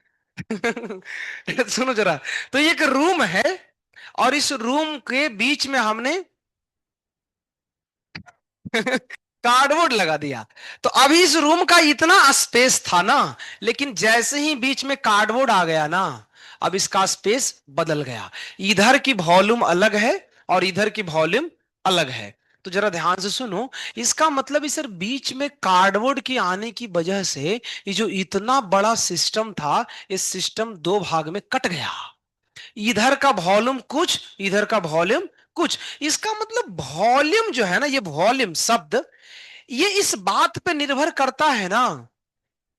सुनो जरा। तो ये एक रूम है। और इस रूम के बीच में हमने कार्डबोर्ड लगा दिया। तो अभी इस रूम का इतना स्पेस था ना, लेकिन जैसे ही बीच में कार्डबोर्ड आ गया ना, अब इसका स्पेस बदल गया। इधर की वॉल्यूम अलग है और इधर की वॉल्यूम अलग है। तो जरा ध्यान से सुनो। इसका मतलब इस बीच में कार्डबोर्ड की आने की वजह से ये जो इतना बड़ा सिस्टम था, इस सिस्टम दो भाग में कट गया। इधर का वॉल्यूम कुछ, इधर का वॉल्यूम कुछ। इसका मतलब वॉल्यूम जो है ना, ये वॉल्यूम शब्द, ये इस बात पे निर्भर करता है ना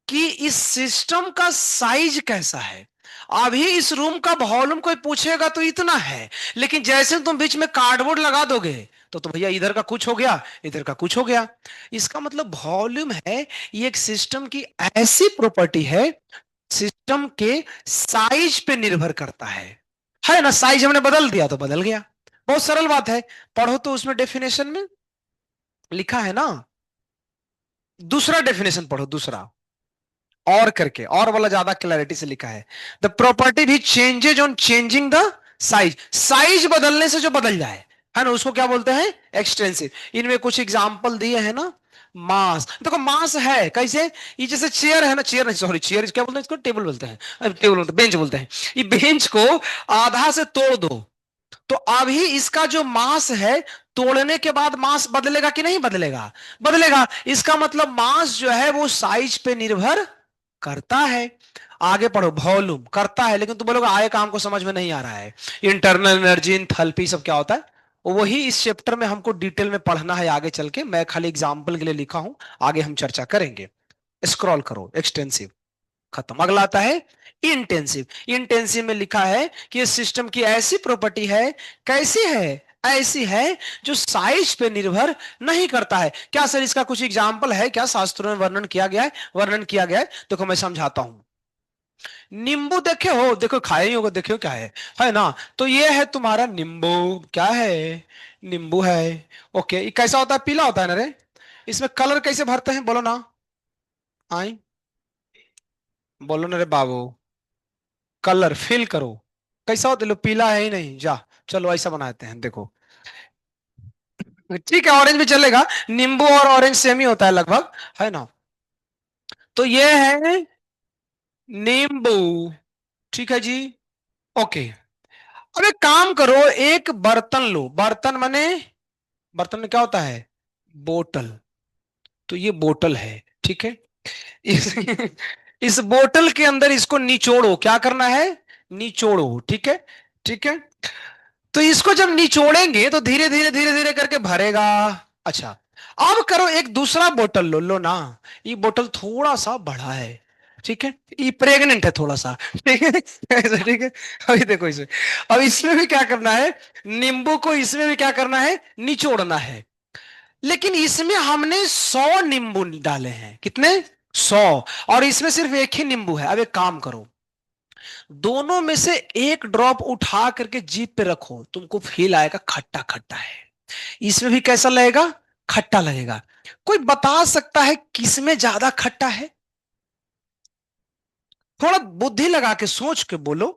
कि इस सिस्टम का साइज कैसा है। अभी इस रूम का वॉल्यूम कोई पूछेगा तो इतना है, लेकिन जैसे तुम बीच में कार्डबोर्ड लगा दोगे तो भैया इधर का कुछ हो गया, इधर का कुछ हो गया। इसका मतलब वॉल्यूम है, ये एक सिस्टम की ऐसी प्रॉपर्टी है, सिस्टम के साइज पे निर्भर करता है ना। साइज हमने बदल दिया तो बदल गया। बहुत सरल बात है। पढ़ो तो उसमें डेफिनेशन में लिखा है ना। दूसरा डेफिनेशन पढ़ो, दूसरा। और करके, और वाला ज्यादा क्लैरिटी से लिखा है। द प्रॉपर्टी भी changes on changing the size. Size बदलने से जो बदल जाए, है ना, उसको क्या बोलते हैं? एक्सटेंसिव। इनमें कुछ एग्जांपल दिए हैं ना। मास, देखो मास है कैसे। ये जैसे चेयर है ना, चेयर नहीं सॉरी, चेयर क्या बोलते हैं इसको? टेबल बोलते हैं। टेबल बोलते हैं, बेंच बोलते हैं। ये बेंच को आधा से तोड़ दो, तो अभी इसका जो मास है, तोड़ने के बाद मास बदलेगा कि नहीं बदलेगा? बदलेगा। इसका मतलब मास जो है वो साइज पे निर्भर करता है। आगे पढ़ो, वॉल्यूम करता है, लेकिन तुम बोलोगे आए काम को समझ में नहीं आ रहा है। इंटरनल एनर्जी, इंथैल्पी सब क्या होता है, वही इस चैप्टर में हमको डिटेल में पढ़ना है आगे चल के। मैं खाली एग्जाम्पल के लिए लिखा हूं, आगे हम चर्चा करेंगे। स्क्रॉल करो, एक्सटेंसिव खत्म। अगला आता है इंटेंसिव। इंटेंसिव में लिखा है कि ये सिस्टम की ऐसी प्रॉपर्टी है, कैसी है, ऐसी है जो साइज पे निर्भर नहीं करता है। क्या सर इसका कुछ एग्जाम्पल है क्या, शास्त्रों में वर्णन किया गया है? वर्णन किया गया है, देखो मैं समझाता हूं। नींबू देखे हो, देखो खाए ही होगा, देखो क्या है ना? तो ये है तुम्हारा नींबू, क्या है, नींबू है। ओके, ये कैसा होता है, पीला होता है ना रे? इसमें कलर कैसे भरते हैं बोलो ना, आई बोलो ना रे बाबू, कलर फिल करो। कैसा होता है, लो पीला है ही नहीं, जा चलो ऐसा बनाते हैं, देखो। ठीक है, ऑरेंज भी चलेगा, नींबू और ऑरेंज सेम ही होता है लगभग, है ना? तो ये है नींबू, ठीक है जी। ओके, अब एक काम करो, एक बर्तन लो, बर्तन माने, बर्तन में क्या होता है, बोतल। तो ये बोतल है, ठीक है। इस इस बोतल के अंदर इसको निचोड़ो, क्या करना है, निचोड़ो, ठीक है। ठीक है, तो इसको जब निचोड़ेंगे तो धीरे धीरे धीरे धीरे करके भरेगा। अच्छा, अब करो एक दूसरा बोतल लो, लो ना। ये बोतल थोड़ा सा बड़ा है, ठीक है, ये प्रेग्नेंट है थोड़ा सा, ठीक है ऐसे, ठीक है। अभी देखो इसे, अब इसमें भी क्या करना है, नींबू को इसमें भी क्या करना है, निचोड़ना है। लेकिन इसमें हमने 100 नींबू डाले हैं, कितने, 100। और इसमें सिर्फ एक ही नींबू है। अब एक काम करो, दोनों में से एक ड्रॉप उठा करके जीभ पे रखो, तुमको फील आएगा खट्टा खट्टा है। इसमें भी कैसा लगेगा, खट्टा लगेगा। कोई बता सकता है किसमें ज्यादा खट्टा है? थोड़ा बुद्धि लगा के सोच के बोलो।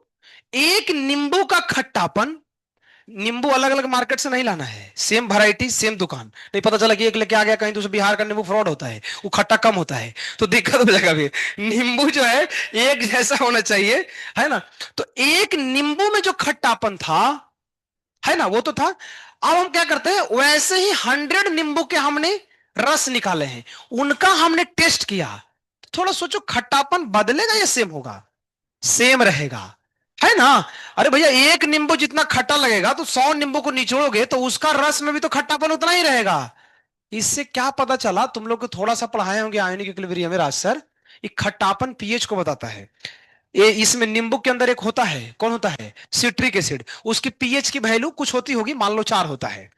एक नींबू का खट्टापन, नींबू अलग अलग मार्केट से नहीं लाना है, सेम वैरायटी सेम दुकान, नहीं पता चला कि एक लेके आ गया कहीं दूसरे, बिहार का नींबू फ्रॉड होता है, वो खट्टा कम होता है, तो दिक्कत हो जाएगा भी। नींबू जो है एक जैसा होना चाहिए, है ना? तो एक नींबू में जो खट्टापन था, है ना, वो तो था। अब हम क्या करते हैं, वैसे ही 100 नींबू के हमने रस निकाले हैं, उनका हमने टेस्ट किया। थोड़ा सोचो, खट्टापन बदलेगा या सेम होगा? सेम रहेगा, है ना? अरे भैया, एक नींबू जितना खट्टा लगेगा तो 100 नींबू को निचोड़ोगे तो उसका रस में भी तो खट्टापन उतना ही रहेगा। इससे क्या पता चला, तुम लोग को थोड़ा सा पढ़ाए होंगे आयोनिक इक्विलिब्रियम में राज सर, ये खट्टापन पीएच को बताता है। ये इसमें नींबू के अंदर एक होता है, कौन होता है, सिट्रिक एसिड, उसकी पीएच की वैल्यू कुछ होती होगी, मान लो 4 होता है।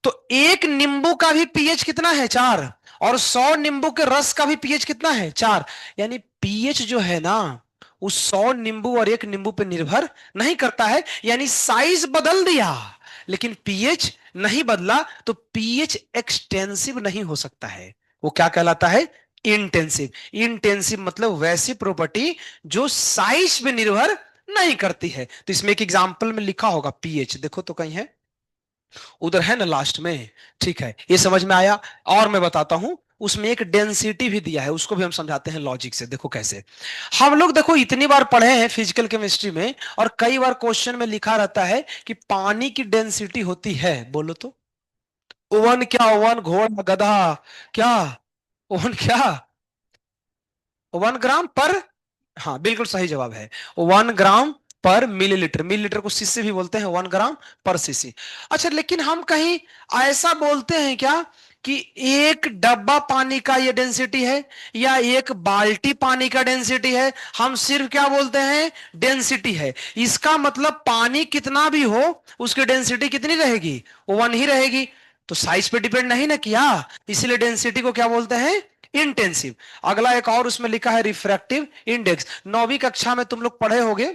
तो एक नींबू का भी पीएच कितना है, 4। और 100 नींबू के रस का भी पीएच कितना है, 4। यानी पीएच जो है ना, उस 100 नींबू और एक नींबू पे निर्भर नहीं करता है। यानी साइज बदल दिया लेकिन पीएच नहीं बदला, तो पीएच एक्सटेंसिव नहीं हो सकता है। वो क्या कहलाता है, इंटेंसिव। इंटेंसिव मतलब वैसी प्रॉपर्टी जो साइज पे निर्भर नहीं करती है। तो इसमें एक एग्जांपल में लिखा होगा पीएच, देखो तो कहीं है, उधर है ना लास्ट में, ठीक है, ये समझ में आया। और मैं बताता हूं, उसमें एक डेंसिटी भी दिया है, उसको भी हम समझाते हैं लॉजिक से। देखो कैसे, हम लोग देखो इतनी बार पढ़े हैं फिजिकल केमिस्ट्री में, और कई बार क्वेश्चन में लिखा रहता है कि पानी की डेंसिटी होती है, बोलो तो, ओवन क्या, ओवन घोड़ा गधा, क्या, ओवन क्या, 1 ग्राम पर, हाँ बिल्कुल सही जवाब है, 1 ग्राम पर मिलीलीटर। मिलीलीटर को सीसी भी बोलते हैं, 1 ग्राम पर सीसी। अच्छा, लेकिन हम कहीं ऐसा बोलते हैं क्या कि एक डब्बा पानी का ये डेंसिटी है, या एक बाल्टी पानी का डेंसिटी है? हम सिर्फ क्या बोलते हैं, डेंसिटी है। इसका मतलब पानी कितना भी हो, उसकी डेंसिटी कितनी रहेगी, 1 ही रहेगी। तो साइज पे डिपेंड नहीं ना किया, इसलिए डेंसिटी को क्या बोलते हैं, इंटेंसिव। अगला एक और उसमें लिखा है रिफ्रैक्टिव इंडेक्स। 9वीं कक्षा में तुम लोग पढ़े होंगे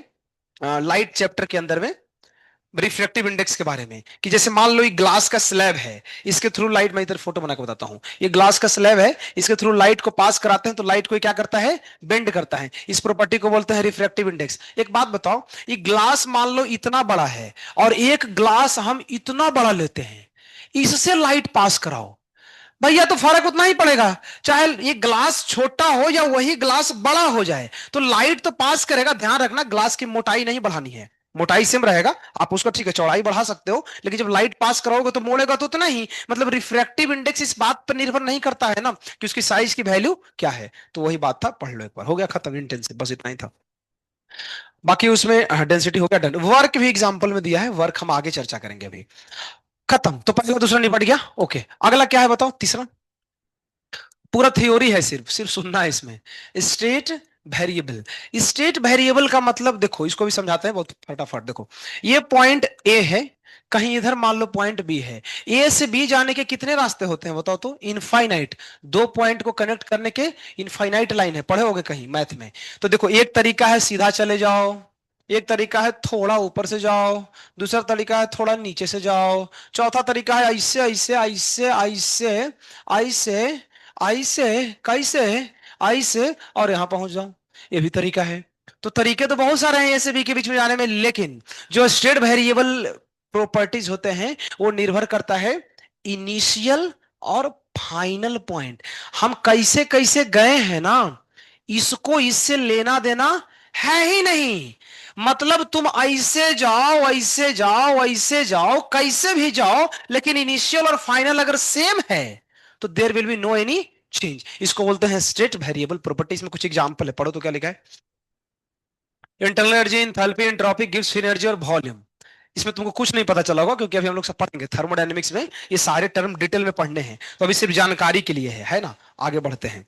लाइट चैप्टर के अंदर में, रिफ्रैक्टिव इंडेक्स के बारे में, कि जैसे मान लो ये ग्लास का स्लैब है, इसके थ्रू लाइट, मैं इधर फोटो बना के बताता हूं, ये ग्लास का स्लैब है, इसके थ्रू लाइट को पास कराते हैं, तो लाइट को क्या करता है, बेंड करता है। इस प्रॉपर्टी को बोलते हैं रिफ्रैक्टिव इंडेक्स। एक बात बताओ, ये ग्लास मान लो इतना बड़ा है, और एक ग्लास हम इतना बड़ा लेते हैं, इससे लाइट पास कराओ, भैया तो फर्क उतना ही पड़ेगा, चाहे ये ग्लास छोटा हो या वही ग्लास बड़ा हो जाए, तो लाइट तो पास करेगा। ध्यान रखना, ग्लास की मोटाई नहीं बढ़ानी है, मोटाई सेम रहेगा, आप उसका ठीक है चौड़ाई बढ़ा सकते हो, लेकिन जब लाइट पास कराओगे तो मोड़ेगा तो उतना ही। मतलब रिफ्रैक्टिव इंडेक्स इस बात पर निर्भर नहीं करता है ना कि उसकी साइज की वैल्यू क्या है। तो वही बात था, पढ़ लो एक बार, हो गया खत्म, इंटेंसिव बस इतना ही था। बाकी उसमें डेंसिटी हो गया डन। वर्क भी एग्जांपल में दिया है, वर्क हम आगे चर्चा करेंगे अभी। खत्म, तो पहला दूसरा निपट गया। ओके, अगला क्या है बताओ, तीसरा। पूरा थ्योरी है, सिर्फ सिर्फ सुनना है इसमें। State variable. स्टेट वेरिएबल का मतलब देखो, इसको भी समझाते हैं बहुत फटाफट। देखो, ये पॉइंट ए है, कहीं इधर मान लो पॉइंट बी है। ए से बी जाने के कितने रास्ते होते हैं बताओ तो? इनफाइनाइट। दो पॉइंट को कनेक्ट करने के इनफाइनाइट लाइन है, पढ़े होगे कहीं मैथ में। तो देखो, एक तरीका है सीधा चले जाओ, एक तरीका है थोड़ा ऊपर से जाओ, दूसरा तरीका है थोड़ा नीचे से जाओ, चौथा तरीका है ऐसे ऐसे ऐसे ऐसे ऐसे ऐसे कैसे ऐसे और यहां पहुंच जाओ। ये भी तरीका है। तो तरीके तो बहुत सारे हैं ए से बी के बीच में जाने में, लेकिन जो स्टेट वेरिएबल प्रॉपर्टीज होते हैं वो निर्भर करता है इनिशियल और फाइनल पॉइंट। हम कैसे कैसे गए हैं ना, इसको इससे लेना देना है ही नहीं। मतलब तुम ऐसे जाओ ऐसे जाओ ऐसे जाओ कैसे भी जाओ, लेकिन इनिशियल और फाइनल अगर सेम है तो there will be no any change. इसको बोलते हैं स्टेट वेरिएबल प्रॉपर्टीज में कुछ एग्जांपल है, पढ़ो तो क्या लिखा है। Internal energy, enthalpy, entropy, gives free energy और वॉल्यूम। इसमें तुमको कुछ नहीं पता चला होगा क्योंकि अभी हम लोग सब पढ़ेंगे थर्मोडायनेमिक्स में, ये सारे टर्म डिटेल में पढ़ने हैं, तो अभी सिर्फ जानकारी के लिए है ना। आगे बढ़ते हैं।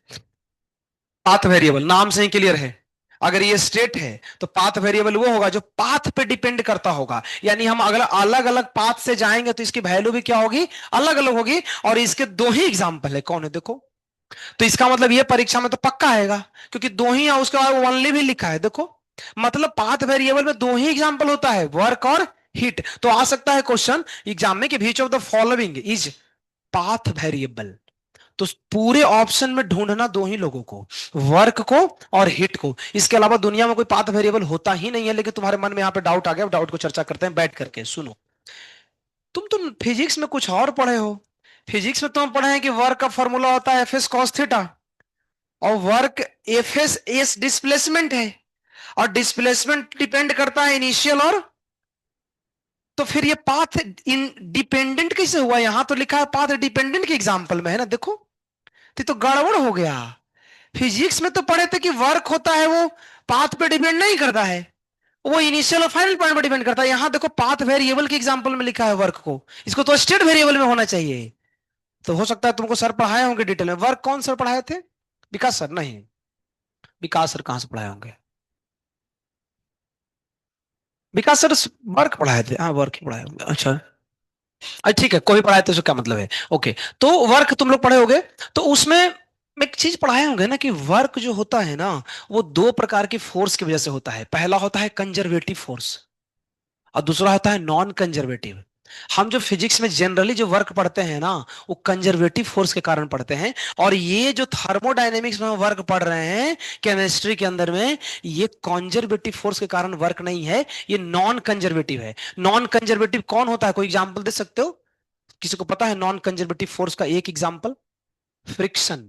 पाथ वेरिएबल नाम से ही क्लियर है, अगर ये स्टेट है तो पाथ वेरिएबल वो होगा जो पाथ पे डिपेंड करता होगा। यानी हम अगर अलग अलग पाथ से जाएंगे तो इसकी वैल्यू भी क्या होगी, अलग अलग होगी। और इसके दो ही एग्जांपल है, कौन है देखो। तो इसका मतलब ये परीक्षा में तो पक्का आएगा, क्योंकि दो ही है, उसके बाद ओनली भी लिखा है देखो। मतलब पाथ वेरिएबल में दो ही एग्जांपल होता है, वर्क और हीट। तो आ सकता है क्वेश्चन एग्जाम में कि which of the following is path variable. तो पूरे ऑप्शन में ढूंढना दो ही लोगों को, वर्क को और हिट को। इसके अलावा दुनिया में कोई पाथ वेरिएबल होता ही नहीं है। लेकिन तुम्हारे मन में यहां पे डाउट आ गया, डाउट को चर्चा करते हैं बैठ करके, सुनो। तुम फिजिक्स में कुछ और पढ़े हो। फिजिक्स में तुम पढ़े हैं कि वर्क का फॉर्मूला होता है एफ एस कॉस थीटा, और work F S S displacement है, और डिस्प्लेसमेंट डिपेंड करता है इनिशियल और। तो फिर ये पाथ इंडिपेंडेंट कैसे हुआ? यहां तो लिखा है पाथ डिपेंडेंट के एग्जांपल में है ना, देखो। तो गड़बड़ हो गया। फिजिक्स में तो पढ़े थे कि वर्क होता है वो पाथ पे डिपेंड नहीं करता है, वो इनिशियल और फाइनल पॉइंट पे डिपेंड करता है। यहां देखो पाथ वेरिएबल के एग्जांपल में लिखा है वर्क को, इसको तो स्टेट वेरिएबल में होना चाहिए। तो हो सकता है तुमको सर पढ़ाए होंगे डिटेल में। वर्क कौन सर पढ़ाए थे? विकास सर? नहीं, विकास सर कहां से पढ़ाए होंगे? विकास सर वर्क पढ़ाए थे, हाँ वर्क ही पढ़ाए होंगे। अच्छा, अच्छा ठीक है, कोई पढ़ाए थे तो क्या मतलब है। ओके, तो वर्क तुम लोग पढ़े होगे। तो उसमें एक चीज पढ़ाए होंगे ना कि वर्क जो होता है ना, वो दो प्रकार की फोर्स की वजह से होता है। पहला होता है कंजर्वेटिव फोर्स, और दूसरा होता है नॉन कंजर्वेटिव। हम जो फिजिक्स में जनरली जो वर्क पढ़ते हैं ना, वो कंजर्वेटिव फोर्स के कारण पढ़ते हैं। और ये जो थर्मोडायनेमिक्स में वर्क पढ़ रहे हैं केमिस्ट्री के अंदर में, ये कंजर्वेटिव फोर्स के कारण वर्क नहीं है, ये नॉन कंजर्वेटिव है। नॉन कंजर्वेटिव कौन होता है, कोई एग्जांपल दे सकते हो? किसी को पता है नॉन कंजर्वेटिव फोर्स का एक example? Friction.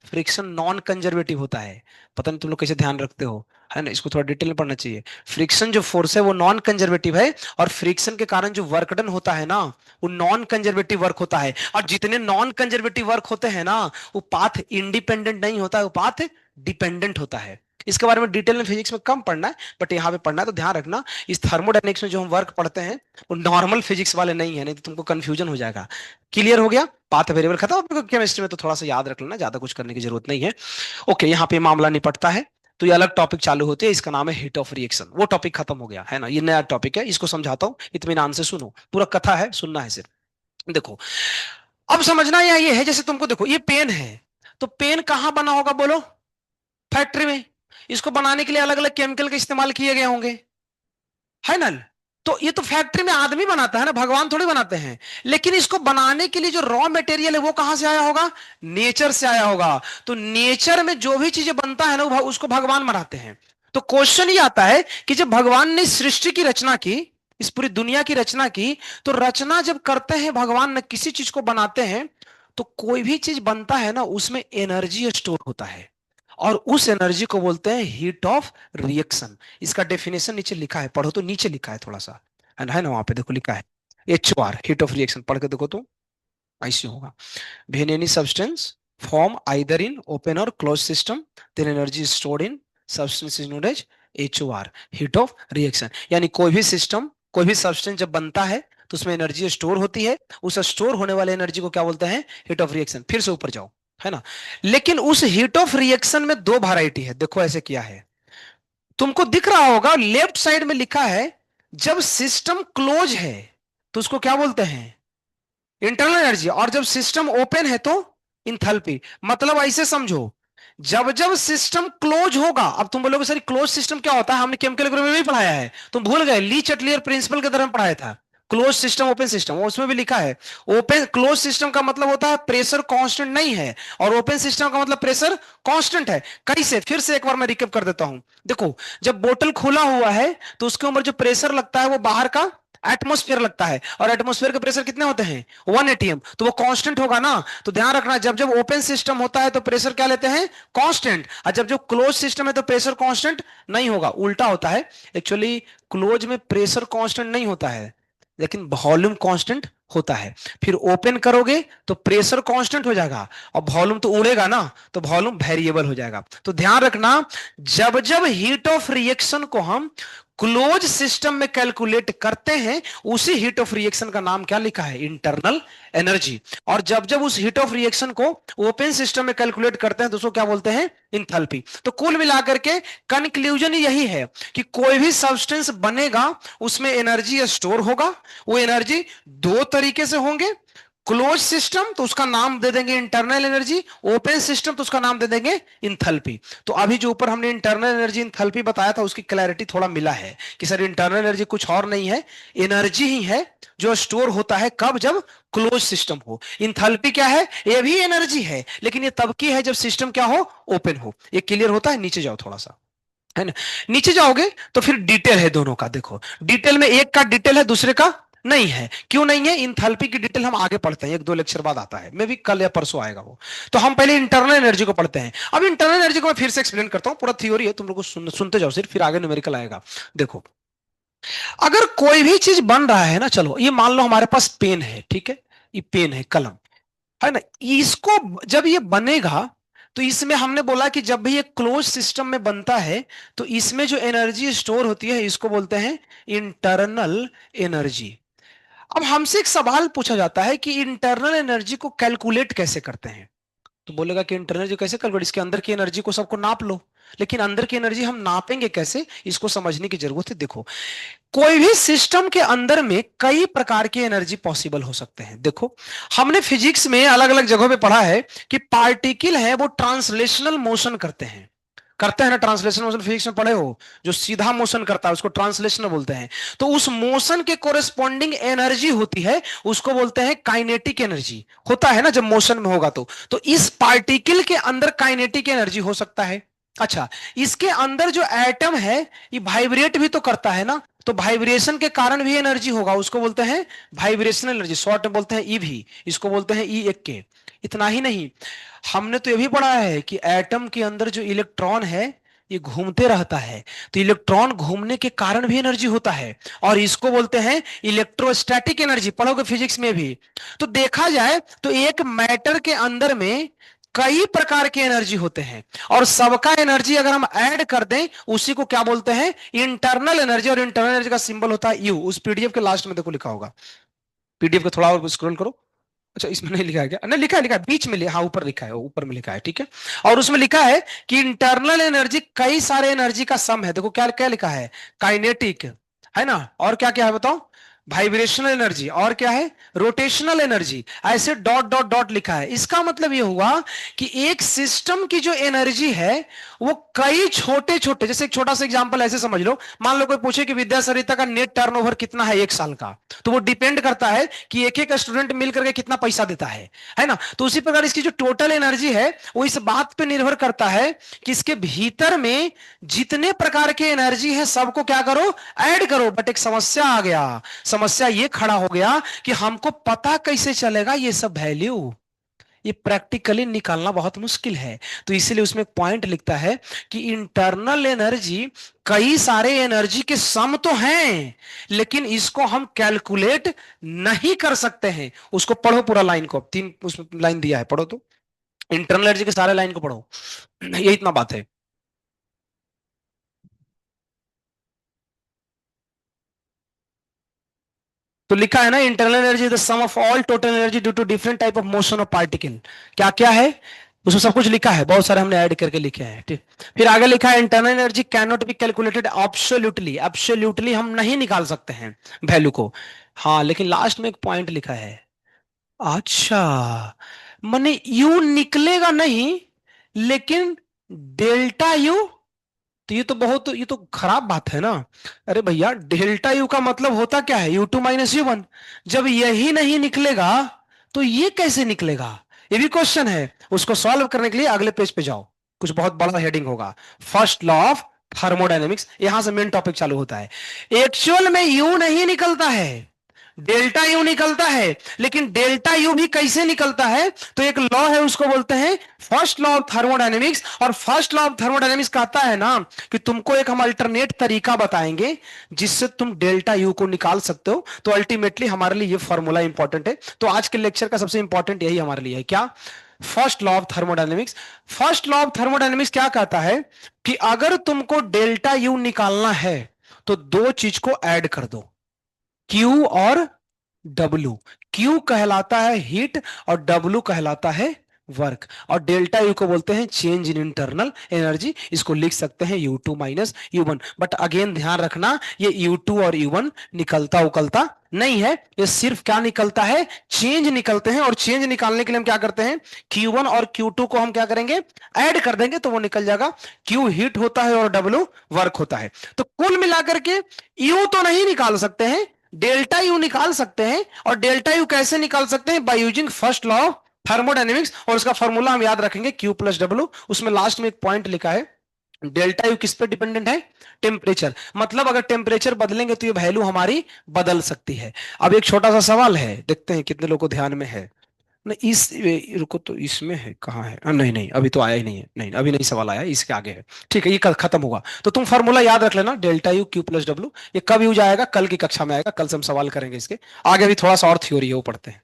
Friction non conservative होता है। पता नहीं तुम लोग कैसे ध्यान रखते हो, है ना, इसको थोड़ा डिटेल में पढ़ना चाहिए। फ्रिक्शन जो फोर्स है वो नॉन कंजर्वेटिव है, और फ्रिक्शन के कारण जो वर्क डन होता है ना, वो नॉन कंजर्वेटिव वर्क होता है। और जितने नॉन कंजर्वेटिव वर्क होते हैं ना, वो पाथ इंडिपेंडेंट नहीं होता है, वो पाथ डिपेंडेंट होता है। इसके बारे में डिटेल में फिजिक्स में कम पढ़ना है, बट यहाँ पे पढ़ना है, तो ध्यान रखना। इस थर्मोडायनेमिक्स में जो हम वर्क पढ़ते हैं वो नॉर्मल फिजिक्स वाले नहीं है, नहीं तो तुमको कंफ्यूजन हो जाएगा। क्लियर हो गया? पाथ वेरिएबल खत्म। केमिस्ट्री में तो थोड़ा सा याद रख लेना, ज्यादा कुछ करने की जरूरत नहीं है। ओके, यहाँ पे मामला निपटता है। तो ये अलग टॉपिक चालू होते हैं, इसका नाम है हीट ऑफ रिएक्शन। वो टॉपिक खत्म हो गया है ना, ये नया टॉपिक है, इसको समझाता हूँ, इत्मीनान से सुनो। पूरा कथा है, सुनना है सिर्फ। देखो, अब समझना यह ये है, जैसे तुमको देखो ये पेन है, तो पेन कहाँ बना होगा बोलो? फैक्ट्री में। इसको बनाने के लिए अलग अलग केमिकल के इस्तेमाल किए गए होंगे, है ना। तो ये तो फैक्ट्री में आदमी बनाता है ना, भगवान थोड़ी बनाते हैं। लेकिन इसको बनाने के लिए जो रॉ मटेरियल है वो कहां से आया होगा? नेचर से आया होगा। तो नेचर में जो भी चीजें बनता है ना, उसको भगवान बनाते हैं। तो क्वेश्चन ये आता है कि जब भगवान ने सृष्टि की रचना की, इस पूरी दुनिया की रचना की, तो रचना जब करते हैं भगवान ने, किसी चीज को बनाते हैं, तो कोई भी चीज बनता है ना, उसमें एनर्जी स्टोर होता है। और उस एनर्जी को बोलते हैं हीट ऑफ रिएक्शन। इसका डेफिनेशन नीचे लिखा है, पढ़ो तो, नीचे लिखा है थोड़ा सा, है ना वहां पे देखो लिखा है, HOR, हीट ऑफ रिएक्शन, पढ़ के देखो तो ऐसे होगा। When any substance form either in open or closed system, then energy is stored in substance is known as HOR, heat of reaction। यानी कोई भी सिस्टम, कोई भी सब्सटेंस जब बनता है तो उसमें एनर्जी स्टोर होती है, उस स्टोर होने वाले एनर्जी को क्या बोलते हैं? Heat of reaction. फिर से ऊपर जाओ, है ना। लेकिन उस हीट ऑफ रिएक्शन में दो वैरायटी है, देखो ऐसे किया है, तुमको दिख रहा होगा लेफ्ट साइड में लिखा है, जब सिस्टम क्लोज है तो उसको क्या बोलते हैं? Internal energy. और जब सिस्टम ओपन है तो इंथैल्पी। मतलब ऐसे समझो, जब जब सिस्टम क्लोज होगा, अब तुम बोलोगे सर क्लोज सिस्टम क्या होता है, हमने केमिकल में भी पढ़ाया है, तुम भूल गए, ली चटलियर प्रिंसिपल के दौरान पढ़ाया था। क्लोज सिस्टम ओपन सिस्टम, उसमें भी लिखा है, ओपन क्लोज सिस्टम का मतलब होता है प्रेशर कांस्टेंट नहीं है, और ओपन सिस्टम का मतलब प्रेशर कांस्टेंट है। कैसे? फिर से एक बार मैं रिकैप कर देता हूं। देखो, जब बोतल खुला हुआ है तो उसके ऊपर जो प्रेशर लगता है वो बाहर का एटमोस्फेयर लगता है, और एटमोस्फेयर के प्रेशर कितने होते हैं? 1 एटीएम, तो वो कांस्टेंट होगा ना। तो ध्यान रखना, जब जब ओपन सिस्टम होता है तो प्रेशर क्या लेते हैं? कांस्टेंट। और जब जब क्लोज सिस्टम है तो प्रेशर कांस्टेंट नहीं होगा, उल्टा होता है। एक्चुअली क्लोज में प्रेशर कांस्टेंट नहीं होता है, लेकिन वॉल्यूम कांस्टेंट होता है। फिर ओपन करोगे तो प्रेशर कांस्टेंट हो जाएगा, और वॉल्यूम तो उड़ेगा ना, तो वॉल्यूम वेरिएबल हो जाएगा। तो ध्यान रखना, जब जब हीट ऑफ रिएक्शन को हम क्लोज सिस्टम में कैलकुलेट करते हैं, उसी हीट ऑफ रिएक्शन का नाम क्या लिखा है? Internal energy. और जब जब उस हीट ऑफ रिएक्शन को ओपन सिस्टम में कैलकुलेट करते हैं तो उसको क्या बोलते हैं? इंथैल्पी। तो कुल मिलाकर के कंक्लूजन यही है कि कोई भी सब्सटेंस बनेगा उसमें एनर्जी स्टोर होगा। वो एनर्जी दो तरीके से होंगे, क्लोज सिस्टम तो उसका नाम दे देंगे इंटरनल एनर्जी, ओपन सिस्टम तो उसका नाम दे देंगे इंथैल्पी। तो अभी जो ऊपर हमने इंटरनल एनर्जी इंथैल्पी बताया था, उसकी क्लैरिटी थोड़ा मिला है कि सर इंटरनल एनर्जी कुछ और नहीं है, एनर्जी ही है जो स्टोर होता है, कब? जब क्लोज सिस्टम हो। इंथैल्पी क्या है? ये भी एनर्जी है, लेकिन ये तब की है जब सिस्टम क्या हो? ओपन हो। ये क्लियर होता है? नीचे जाओ थोड़ा सा, है ना। नीचे जाओगे तो फिर डिटेल है दोनों का, देखो डिटेल में एक का डिटेल है, दूसरे का नहीं है। क्यों नहीं है? इंथैल्पी की डिटेल हम आगे पढ़ते हैं, एक दो लेक्चर बाद आता है, मे भी कल या परसों आएगा वो। तो हम पहले इंटरनल एनर्जी को पढ़ते हैं। अब इंटरनल एनर्जी को मैं फिर से एक्सप्लेन करता हूं, पूरा थ्योरी है, तुम लोग को सुनते जाओ सिर्फ, फिर आगे न्यूमेरिकल आएगा। देखो, अगर कोई भी चीज बन रहा है ना, चलो ये मान लो हमारे पास पेन है, ठीक है, ये पेन है, कलम है ना, इसको जब ये बनेगा तो इसमें हमने बोला कि जब भी ये क्लोज सिस्टम में बनता है तो इसमें जो एनर्जी स्टोर होती है इसको बोलते हैं इंटरनल एनर्जी। अब हमसे एक सवाल पूछा जाता है कि इंटरनल एनर्जी को कैलकुलेट कैसे करते हैं? तो बोलेगा कि इंटरनल एनर्जी कैसे कैलकुलेट, इसके अंदर की एनर्जी को सबको नाप लो। लेकिन अंदर की एनर्जी हम नापेंगे कैसे, इसको समझने की जरूरत है। देखो, कोई भी सिस्टम के अंदर में कई प्रकार की एनर्जी पॉसिबल हो सकते हैं। देखो, हमने फिजिक्स में अलग अलग जगहों पे पढ़ा है कि पार्टिकल है वो ट्रांसलेशनल मोशन करते हैं ना, ट्रांसलेशनल मोशन फिजिक्स में पढ़े हो, जो सीधा मोशन करता है उसको ट्रांसलेशनल बोलते हैं। तो उस मोशन के कोरेस्पॉन्डिंग एनर्जी होती है, उसको बोलते हैं काइनेटिक एनर्जी। होता है ना जब मोशन में होगा तो इस पार्टिकल के अंदर काइनेटिक एनर्जी हो सकता है। अच्छा, इसके अंदर जो एटम है ये वाइब्रेट भी तो करता है ना, तो वाइब्रेशन के कारण भी एनर्जी होगा, उसको बोलते हैं वाइब्रेशनल एनर्जी, शॉर्ट में बोलते हैं ईवी, इसको बोलते हैं ई एक के। इतना ही नहीं, हमने तो ये भी पढ़ा है कि एटम के अंदर जो इलेक्ट्रॉन है ये घूमते रहता है, तो इलेक्ट्रॉन घूमने के कारण भी एनर्जी होता है, और इसको बोलते हैं इलेक्ट्रोस्टैटिक एनर्जी, पढ़ोगे फिजिक्स में भी। तो देखा जाए तो एक मैटर के अंदर में कई प्रकार के एनर्जी होते हैं, और सबका एनर्जी अगर हम ऐड कर दें उसी को क्या बोलते हैं? Internal energy. और इंटरनल एनर्जी का सिंबल होता है यू, उस पीडीएफ के लास्ट में देखो लिखा होगा, पीडीएफ को थोड़ा और स्क्रॉल करो। अच्छा, इसमें नहीं लिखा है क्या? नहीं लिखा है, लिखा है बीच में, हाँ ऊपर लिखा है, ऊपर में लिखा है, ठीक है। और उसमें लिखा है कि इंटरनल एनर्जी कई सारे एनर्जी का सम है। देखो क्या क्या लिखा है, काइनेटिक है ना, और क्या क्या है बताओ, वाइब्रेशनल एनर्जी, और क्या है, रोटेशनल एनर्जी, ऐसे डॉट डॉट डॉट लिखा है। इसका मतलब यह हुआ कि एक सिस्टम की जो एनर्जी है वो कई छोटे छोटे, जैसे एक छोटा सा एग्जांपल ऐसे समझ लो, मान लो कोई पूछे कि विद्या सरिता का नेट टर्नओवर कितना है एक साल का, तो वो डिपेंड करता है कि एक एक स्टूडेंट मिलकर के कितना पैसा देता है ना। तो उसी प्रकार इसकी जो टोटल एनर्जी है वो इस बात पे निर्भर करता है कि इसके भीतर में जितने प्रकार के एनर्जी है सबको क्या करो, ऐड करो। बट एक समस्या आ गया, समस्या ये खड़ा हो गया कि हमको पता कैसे चलेगा ये सब वैल्यू, ये प्रैक्टिकली निकालना बहुत मुश्किल है। तो इसीलिए उसमें एक पॉइंट लिखता है कि इंटरनल एनर्जी कई सारे एनर्जी के सम तो हैं, लेकिन इसको हम कैलकुलेट नहीं कर सकते हैं। उसको पढ़ो पूरा लाइन को, तीन उसमें लाइन दिया है, पढ़ो तो। इंटरनल एनर्जी के सारे लाइन को पढ़ो। ये इतना बात है। तो लिखा है ना, internal energy is the sum of all total energy due to different type of motion of particle. क्या क्या है उसमें, सब कुछ लिखा है, बहुत सारे हमने ऐड करके लिखे हैं, ठीक। फिर आगे लिखा है internal energy can not be calculated absolutely, absolutely हम नहीं निकाल सकते हैं वैल्यू को। हाँ, लेकिन लास्ट में एक पॉइंट लिखा है। अच्छा, माने यू निकलेगा नहीं, लेकिन डेल्टा यू, तो ये तो खराब बात है ना। अरे भैया, डेल्टा यू का मतलब होता क्या है, U2 - U1। जब यही नहीं निकलेगा तो ये कैसे निकलेगा, ये भी क्वेश्चन है। उसको सॉल्व करने के लिए अगले पेज पे जाओ, कुछ बहुत बड़ा हेडिंग होगा, फर्स्ट लॉ ऑफ थर्मोडायनेमिक्स, यहां से मेन टॉपिक चालू होता है। एक्चुअल में यू नहीं निकलता है, डेल्टा यू निकलता है। लेकिन डेल्टा यू भी कैसे निकलता है, तो एक लॉ है, उसको बोलते हैं फर्स्ट लॉ ऑफ थर्मोडायनेमिक्स। और फर्स्ट लॉ ऑफ थर्मोडायनेमिक्स कहता है ना कि तुमको एक हम अल्टरनेट तरीका बताएंगे जिससे तुम डेल्टा यू को निकाल सकते हो। तो अल्टीमेटली हमारे लिए ये फॉर्मूला इंपॉर्टेंट है। तो आज के लेक्चर का सबसे इंपॉर्टेंट यही हमारे लिए है, क्या, first law of thermodynamics. First law of thermodynamics क्या कहता है कि अगर तुमको डेल्टा यू निकालना है तो दो चीज को ऐड कर दो, क्यू और डब्लू। क्यू कहलाता है हीट और डब्लू कहलाता है वर्क। और डेल्टा यू को बोलते हैं चेंज इन इंटरनल एनर्जी। इसको लिख सकते हैं U2 - U1। बट अगेन ध्यान रखना, ये U2 और U1 निकलता उकलता नहीं है, ये सिर्फ क्या निकलता है, चेंज निकलते हैं। और चेंज निकालने के लिए हम क्या करते हैं, Q1 और Q2 को हम क्या करेंगे, ऐड कर देंगे, तो वो निकल जाएगा। Q हीट होता है और डब्लू वर्क होता है। तो कुल मिलाकर के यू तो नहीं निकाल सकते हैं, डेल्टा यू निकाल सकते हैं। और डेल्टा यू कैसे निकाल सकते हैं, by using first law of thermodynamics. और उसका फॉर्मूला हम याद रखेंगे Q+W। उसमें लास्ट में एक पॉइंट लिखा है, डेल्टा यू किस पे डिपेंडेंट है, टेम्परेचर। मतलब अगर टेम्परेचर बदलेंगे तो ये वैल्यू हमारी बदल सकती है। अब एक छोटा सा सवाल है, देखते हैं कितने लोगों को ध्यान में है। नहीं, रुको, तो इसमें है कहाँ है, नहीं नहीं, अभी तो आया ही नहीं है, नहीं अभी नहीं सवाल आया, इसके आगे है। ठीक है, ये कल खत्म होगा, तो तुम फार्मूला याद रख लेना, डेल्टा U Q+W। ये कब यूज आएगा, कल की कक्षा में आएगा, कल से हम सवाल करेंगे इसके आगे। भी थोड़ा सा और थ्योरी है वो पढ़ते हैं,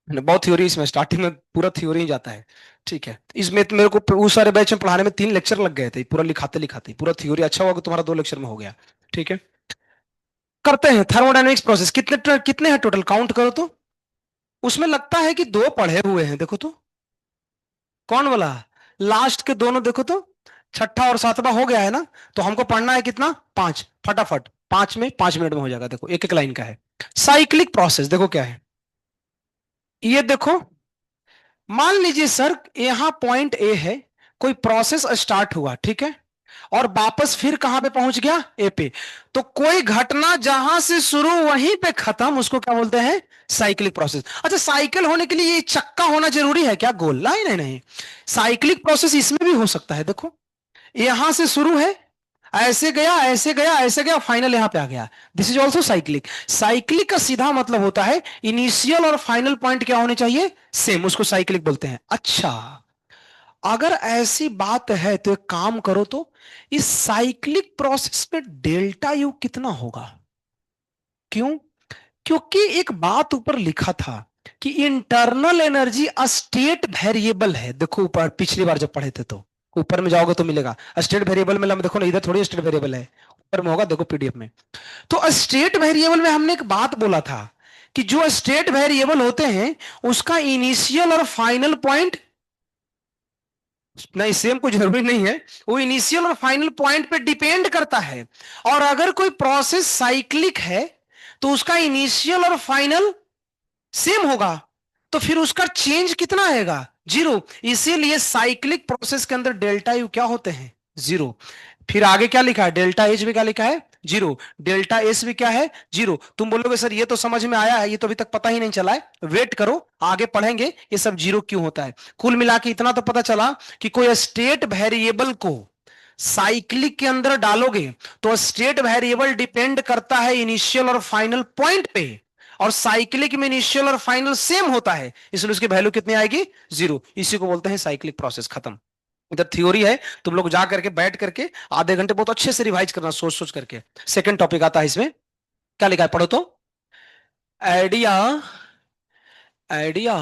बहुत थ्योरी इसमें, स्टार्टिंग में पूरा थ्योरी ही जाता है। ठीक है, इसमें तो मेरे को उस सारे बैच में पढ़ाने में 3 लेक्चर लग गए थे, पूरा लिखाते लिखाते पूरा थ्योरी। अच्छा होगा तुम्हारा 2 लेक्चर में हो गया। ठीक है, करते हैं थर्मोडायनेमिक्स प्रोसेस। कितने कितने हैं टोटल, काउंट करो तो। उसमें लगता है कि 2 पढ़े हुए हैं, देखो तो, कौन वाला, लास्ट के दोनों देखो तो, छठा और सातवां हो गया है ना। तो हमको पढ़ना है कितना, 5, फटाफट 5 मिनट में हो जाएगा। देखो एक एक लाइन का है। साइक्लिक प्रोसेस देखो क्या है, ये देखो, मान लीजिए सर यहां पॉइंट ए है, कोई प्रोसेस स्टार्ट हुआ, ठीक है, और वापस फिर कहां पे पहुंच गया, ए पे। तो कोई घटना जहां से शुरू वहीं पे खत्म, उसको क्या बोलते हैं, साइक्लिक प्रोसेस। अच्छा, साइकिल होने के लिए ये चक्का होना जरूरी है क्या, गोल, नहीं नहीं नहीं। साइक्लिक प्रोसेस इसमें भी हो सकता है। देखो, यहां से शुरू है, ऐसे गया ऐसे गया ऐसे गया, फाइनल यहां पे आ गया, this is also cyclic. Cyclic का सीधा मतलब होता है इनिशियल और फाइनल पॉइंट क्या होने चाहिए, सेम, उसको साइक्लिक बोलते हैं। अच्छा, अगर ऐसी बात है तो एक काम करो तो, इस साइक्लिक प्रोसेस में डेल्टा यू कितना होगा, क्यों, क्योंकि एक बात ऊपर लिखा था कि इंटरनल एनर्जी स्टेट वेरिएबल है। देखो ऊपर पिछली बार जब पढ़े थे तो, ऊपर में जाओगे तो मिलेगा स्टेट वेरिएबल में, देखो ना इधर थोड़ी स्टेट वेरिएबल है, ऊपर में होगा, देखो पीडीएफ में। तो स्टेट वेरिएबल में हमने एक बात बोला था कि जो स्टेट वेरिएबल होते हैं उसका इनिशियल और फाइनल पॉइंट, नहीं सेम कोई जरूरी नहीं है, वो इनिशियल और फाइनल पॉइंट पे डिपेंड करता है। और अगर कोई प्रोसेस साइक्लिक है तो उसका इनिशियल और फाइनल सेम होगा, तो फिर उसका चेंज कितना आएगा, 0। इसीलिए साइक्लिक प्रोसेस के अंदर डेल्टा यू क्या होते हैं, 0। फिर आगे क्या लिखा है, डेल्टा एच भी क्या लिखा है, 0। डेल्टा एस भी क्या है, 0। तुम बोलोगे सर ये तो समझ में आया है, ये तो अभी तक पता ही नहीं चला है, वेट करो, आगे पढ़ेंगे ये सब 0 क्यों होता है। कुल मिला के इतना तो पता चला कि कोई स्टेट वेरिएबल को साइक्लिक के अंदर डालोगे तो स्टेट वेरिएबल डिपेंड करता है इनिशियल और फाइनल पॉइंट पे। और साइक्लिक में इनिशियल और फाइनल सेम होता है, इसलिए उसकी वैल्यू कितनी आएगी, 0। इसी को बोलते हैं साइक्लिक प्रोसेस। खत्म। इधर थ्योरी है, तुम लोग जा करके बैठ करके आधे घंटे बहुत अच्छे से रिवाइज करना, सोच सोच करके। सेकंड टॉपिक आता है इसमें, क्या लिखा है पढ़ो तो। आइडिया, आइडिया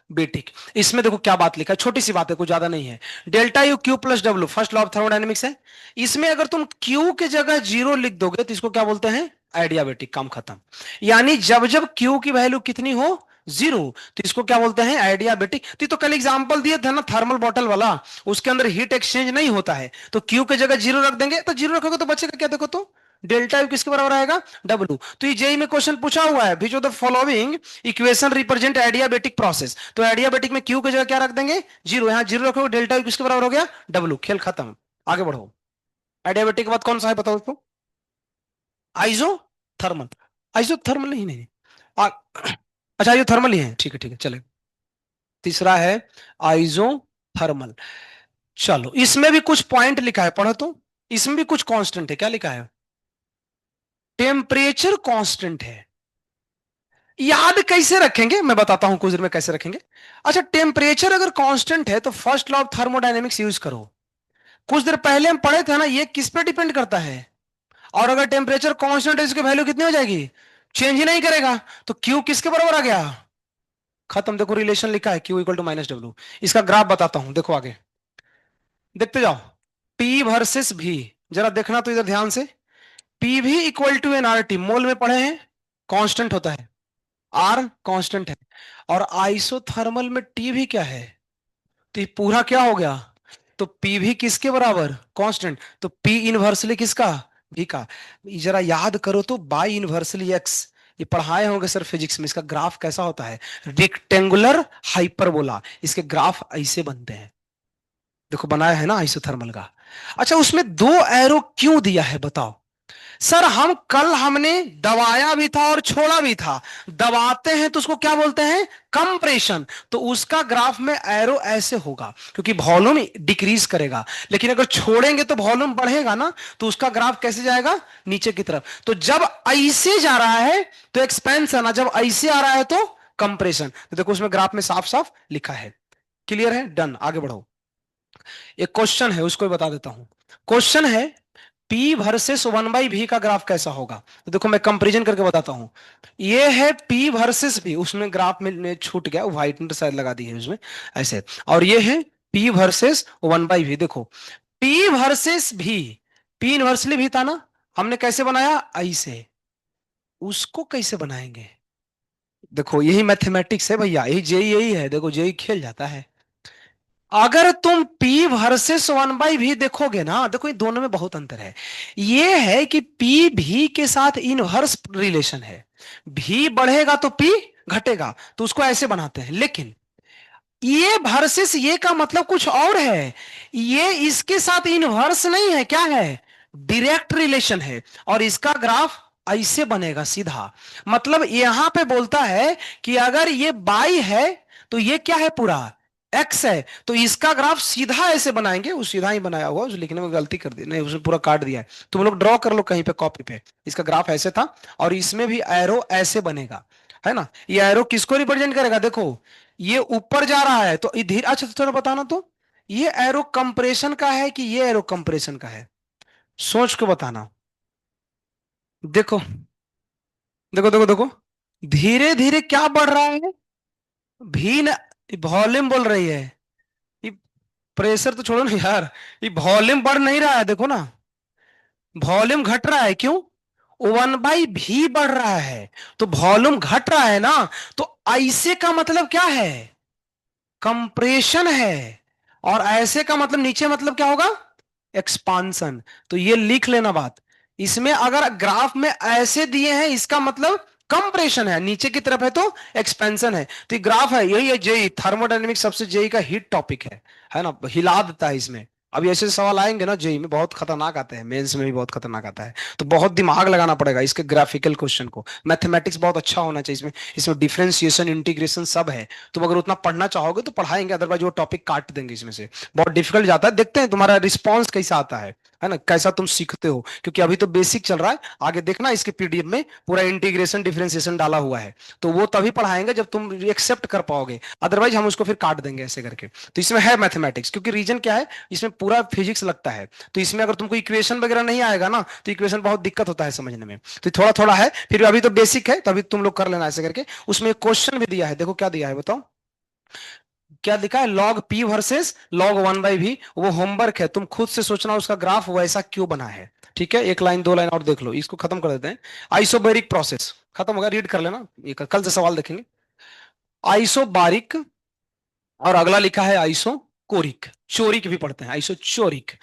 बेटिक। इसमें देखो क्या बात लिखा है, छोटी सी बात है, कुछ ज्यादा नहीं है। Delta U Q plus W first law of thermodynamics है। इसमें अगर तुम क्यू की जगह 0 लिख दोगे तो इसको क्या बोलते हैं, आइडियाबेटिक। काम खत्म। यानी जब जब क्यू की वैल्यू कितनी हो, 0, तो इसको क्या बोलते हैं, आइडियाबेटिक। तो कल एग्जांपल दिए थे ना थर्मल बॉटल वाला, उसके अंदर हीट एक्सचेंज नहीं होता है, तो क्यू की जगह 0 रख देंगे, तो 0 रखोगे तो बचेगा क्या, देखो तो डेल्टा यू किसके बराबर आएगा, डब्ल्यू। तो ये जेई में क्वेश्चन पूछा हुआ है, which of the following equation represent adiabatic process. तो आइडियाबेटिक में क्यू की जगह क्या रख देंगे, 0। यहां 0 रखोगे, डेल्टा यू किसके बराबर हो गया, डब्ल्यू। खेल खत्म, आगे बढ़ो। आइडियाबेटिक के बाद कौन सा है बताओ उसको, आइजो थर्मल। आइजो थर्मल नहीं, नहीं आ, अच्छा आइजो थर्मल ही है, ठीक है ठीक है चले। तीसरा है आइजो थर्मल। चलो इसमें भी कुछ पॉइंट लिखा है, पढ़ो तो। इसमें भी कुछ कांस्टेंट है, क्या लिखा है, टेम्परेचर कांस्टेंट है। याद कैसे रखेंगे मैं बताता हूं कुछ देर में कैसे रखेंगे। अच्छा टेम्परेचर अगर कांस्टेंट है तो first law of thermodynamics use करो। कुछ देर पहले हम पढ़े थे ना, ये किस पे डिपेंड करता है, और अगर टेम्परेचर कांस्टेंट है इसकी वैल्यू कितनी हो जाएगी, चेंज ही नहीं करेगा। तो क्यू किसके बराबर आ गया, खत्म। देखो रिलेशन लिखा है Q equal to minus W. इसका ग्राफ बताता हूं, देखो आगे देखते जाओ। पी वर्सेस भी, जरा देखना तो इधर ध्यान से। पी भी equal to N R T, mole में पढ़े हैं, कांस्टेंट होता है, आर कांस्टेंट है। और आइसोथर्मल में टी भी क्या है, तो ये पूरा क्या हो गया, तो पी भी किसके बराबर, कांस्टेंट। तो पी इनवर्सली किसका, भी का। जरा याद करो तो बाई इनवर्सली एक्स, ये पढ़ाए होंगे सर फिजिक्स में। इसका ग्राफ कैसा होता है, रेक्टेंगुलर हाइपरबोला, इसके ग्राफ ऐसे बनते हैं। देखो बनाया है ना आइसोथर्मल का। अच्छा उसमें दो एरो क्यों दिया है बताओ। सर हम कल हमने दबाया भी था और छोड़ा भी था। दबाते हैं तो उसको क्या बोलते हैं, कंप्रेशन। तो उसका ग्राफ में एरो ऐसे होगा क्योंकि वॉल्यूम डिक्रीज करेगा। लेकिन अगर छोड़ेंगे तो वॉल्यूम बढ़ेगा ना, तो उसका ग्राफ कैसे जाएगा, नीचे की तरफ। तो जब ऐसे जा रहा है तो एक्सपेंशन, जब ऐसे आ रहा है तो कंप्रेशन। तो देखो उसमें ग्राफ में साफ साफ लिखा है। क्लियर है, डन, आगे बढ़ो। एक क्वेश्चन है उसको बता देता हूं। क्वेश्चन है P वर्सेस 1/v का ग्राफ कैसा होगा। तो देखो मैं कंपैरिजन करके बताता हूं। ये है P वर्सेस v, उसमें ग्राफ में छूट गया, व्हाइट शायद लगा दी है उसमें ऐसे। और ये है P वर्सेस 1/v। देखो P versus v, P inversely भी था ना, हमने कैसे बनाया, ऐसे। उसको कैसे बनाएंगे, देखो यही मैथमेटिक्स है भैया, यही जेई यही है, देखो जेई खेल जाता है। अगर तुम P वर्सेस 1/v देखोगे ना, देखो ये दोनों में बहुत अंतर है। ये है कि P भी के साथ इनवर्स रिलेशन है, भी बढ़ेगा तो P घटेगा, तो उसको ऐसे बनाते हैं। लेकिन ये वर्सेस ये का मतलब कुछ और है, ये इसके साथ इनवर्स नहीं है, क्या है, डायरेक्ट रिलेशन है। और इसका ग्राफ ऐसे बनेगा सीधा। मतलब यहां पे बोलता है कि अगर ये बाई है तो ये क्या है, पूरा एक्स है, तो इसका ग्राफ सीधा ऐसे बनाएंगे। वो सीधा ही बनाया हुआ, उस लिखने में गलती कर दी, नहीं उसने पूरा काट दिया है। तुम लोग ड्रॉ कर लो कहीं पे कॉपी पे, इसका ग्राफ ऐसे था। और इसमें भी एरो ऐसे बनेगा, है ना। ये एरो किसको रिप्रेजेंट करेगा, देखो ये ऊपर जा रहा है तो धीरे, अच्छा तो थोड़ा बताना तो, ये एरो कंप्रेशन का है कि ये एरो कंप्रेशन का है, सोच के बताना। देखो देखो देखो देखो, धीरे धीरे क्या बढ़ रहा है, भी न, वॉल्यूम बोल रही है। ये प्रेशर तो छोड़ो ना यार, ये वॉल्यूम बढ़ नहीं रहा है, देखो ना वॉल्यूम घट रहा है, क्यों, 1/v बढ़ रहा है, तो वॉल्यूम घट रहा है ना। तो ऐसे का मतलब क्या है, कंप्रेशन है। और ऐसे का मतलब नीचे मतलब क्या होगा, एक्सपांसन। तो ये लिख लेना बात। इसमें अगर ग्राफ में ऐसे दिए हैं इसका मतलब कंप्रेशन है, नीचे की तरफ है तो एक्सपेंशन है। तो ये ग्राफ है, यही है जेई थर्मोडायनेमिक्स, सबसे जेई का हिट टॉपिक है ना, हिला देता है इसमें। अभी ऐसे सवाल आएंगे ना जेई में, बहुत खतरनाक आते हैं, मेंस में भी बहुत खतरनाक आता है। तो बहुत दिमाग लगाना पड़ेगा इसके ग्राफिकल क्वेश्चन को। मैथमेटिक्स बहुत अच्छा होना चाहिए इसमें, इसमें डिफरेंशिएशन इंटीग्रेशन सब है। तुम अगर उतना पढ़ना चाहोगे तो पढ़ाएंगे, अदरवाइज वो टॉपिक काट देंगे इसमें से, बहुत डिफिकल्ट जाता है। देखते हैं तुम्हारा रिस्पॉन्स कैसा आता है है ना, कैसा तुम सीखते हो, क्योंकि अभी तो बेसिक चल रहा है, आगे देखना इसके पीडीएफ में पूरा इंटीग्रेशन डिफरेंशिएशन डाला हुआ है, तो वो तभी पढ़ाएंगे जब तुम एक्सेप्ट कर पाओगे, अदरवाइज हम उसको फिर काट देंगे ऐसे करके। तो इसमें है मैथमेटिक्स, क्योंकि रीजन क्या है, इसमें पूरा फिजिक्स लगता है, तो इसमें अगर तुमको इक्वेशन वगैरह नहीं आएगा ना, तो इक्वेशन बहुत दिक्कत होता है समझने में, तो थोड़ा थोड़ा है, फिर अभी तो बेसिक है, तो अभी तुम लोग कर लेना ऐसे करके। उसमें एक क्वेश्चन भी दिया है, देखो क्या दिया है बताओ, क्या लिखा है, log p versus log 1/v, वो होमवर्क है, तुम खुद से सोचना उसका ग्राफ वैसा क्यों बना है। ठीक है, एक लाइन दो लाइन और देख लो, इसको खत्म कर देते हैं। आइसोबैरिक प्रोसेस खत्म होगा, रीड कर लेना, ये कल से सवाल देखेंगे। आइसोबारिक, और अगला लिखा है आइसो कोरिक, चोरिक भी पढ़ते हैं, आइसो चोरिक।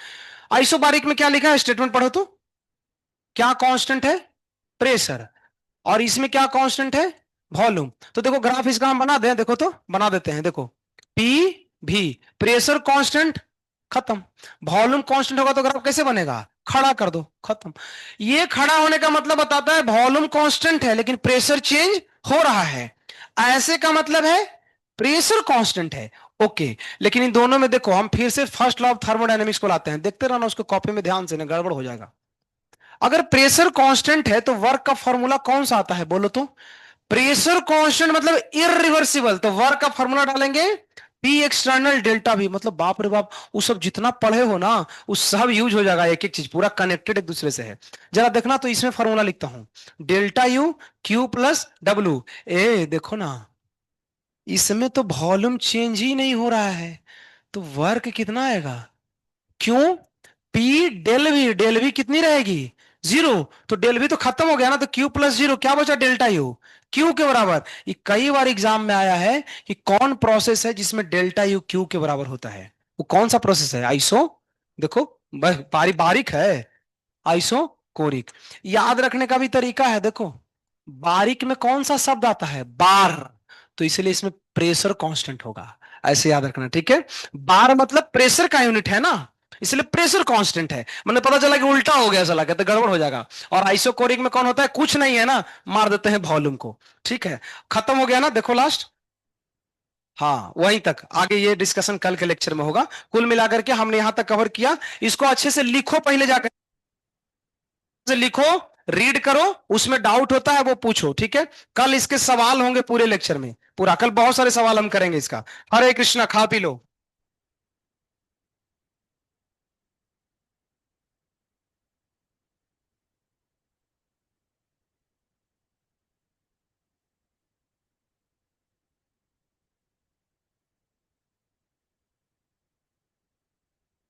आइसोबारिक में क्या लिखा है, स्टेटमेंट पढ़ो तो, क्या कांस्टेंट है, प्रेशर, और इसमें क्या कांस्टेंट है, वॉल्यूम। तो देखो ग्राफ इसका हम बना दें, देखो तो बना देते हैं, देखो पी भी, प्रेशर कांस्टेंट, खत्म। वॉल्यूम कांस्टेंट होगा तो ग्राफ कैसे बनेगा, खड़ा कर दो, खत्म। ये खड़ा होने का मतलब बताता है वॉल्यूम कांस्टेंट है लेकिन प्रेशर चेंज हो रहा है, ऐसे का मतलब है प्रेशर कांस्टेंट है। ओके, लेकिन इन दोनों में देखो, हम फिर से फर्स्ट लॉ ऑफ थर्मोडायनेमिक्स को लाते हैं, देखते रहना उसको कॉपी में ध्यान से, ना गड़बड़ हो जाएगा। अगर प्रेशर कांस्टेंट है तो वर्क का फॉर्मूला कौन सा आता है बोलो तो, प्रेशर कांस्टेंट मतलब इरिवर्सिबल, तो वर्क का फॉर्मूला डालेंगे पी एक्सटर्नल डेल्टा भी, मतलब बाप रे बाप, वो सब जितना पढ़े हो ना, वो सब यूज हो जाएगा, एक एक चीज पूरा कनेक्टेड एक दूसरे से है। जरा देखना तो इसमें फॉर्मूला लिखता हूं, delta U Q plus W. ए देखो ना, इसमें तो वॉल्यूम चेंज ही नहीं हो रहा है, तो वर्क कितना आएगा, क्यों, पी डेल वी कितनी रहेगी, जीरो, तो डेल वी तो खत्म हो गया ना, तो क्यू प्लस जीरो, क्या बचा, डेल्टा यू, क्यू के बराबर। ये कई बार एग्जाम में आया है कि कौन प्रोसेस है जिसमें डेल्टा यू क्यू के बराबर होता है, वो कौन सा प्रोसेस है, आइसो, देखो बस बारीक है, आइसो कोरिक। याद रखने का भी तरीका है, देखो बारीक में कौन सा शब्द आता है, बार, तो इसलिए इसमें प्रेशर कांस्टेंट होगा, ऐसे याद रखना, ठीक है। बार मतलब प्रेशर का यूनिट है ना, इसलिए प्रेशर कांस्टेंट है, मैंने पता चला कि उल्टा हो गया, चला तो गड़बड़ हो जाएगा। और आइसोकोरिक में कौन होता है, कुछ नहीं है ना, मार देते हैं वॉल्यूम को, ठीक है। खत्म हो गया ना, देखो लास्ट, हाँ वहीं तक, आगे ये डिस्कशन कल के लेक्चर में होगा। कुल मिलाकर के हमने यहां तक कवर किया, इसको अच्छे से लिखो, पहले जाकर से लिखो, रीड करो, उसमें डाउट होता है वो पूछो, ठीक है। कल इसके सवाल होंगे पूरे लेक्चर में, पूरा कल बहुत सारे सवाल हम करेंगे इसका। हरे कृष्णा, खा पी लो।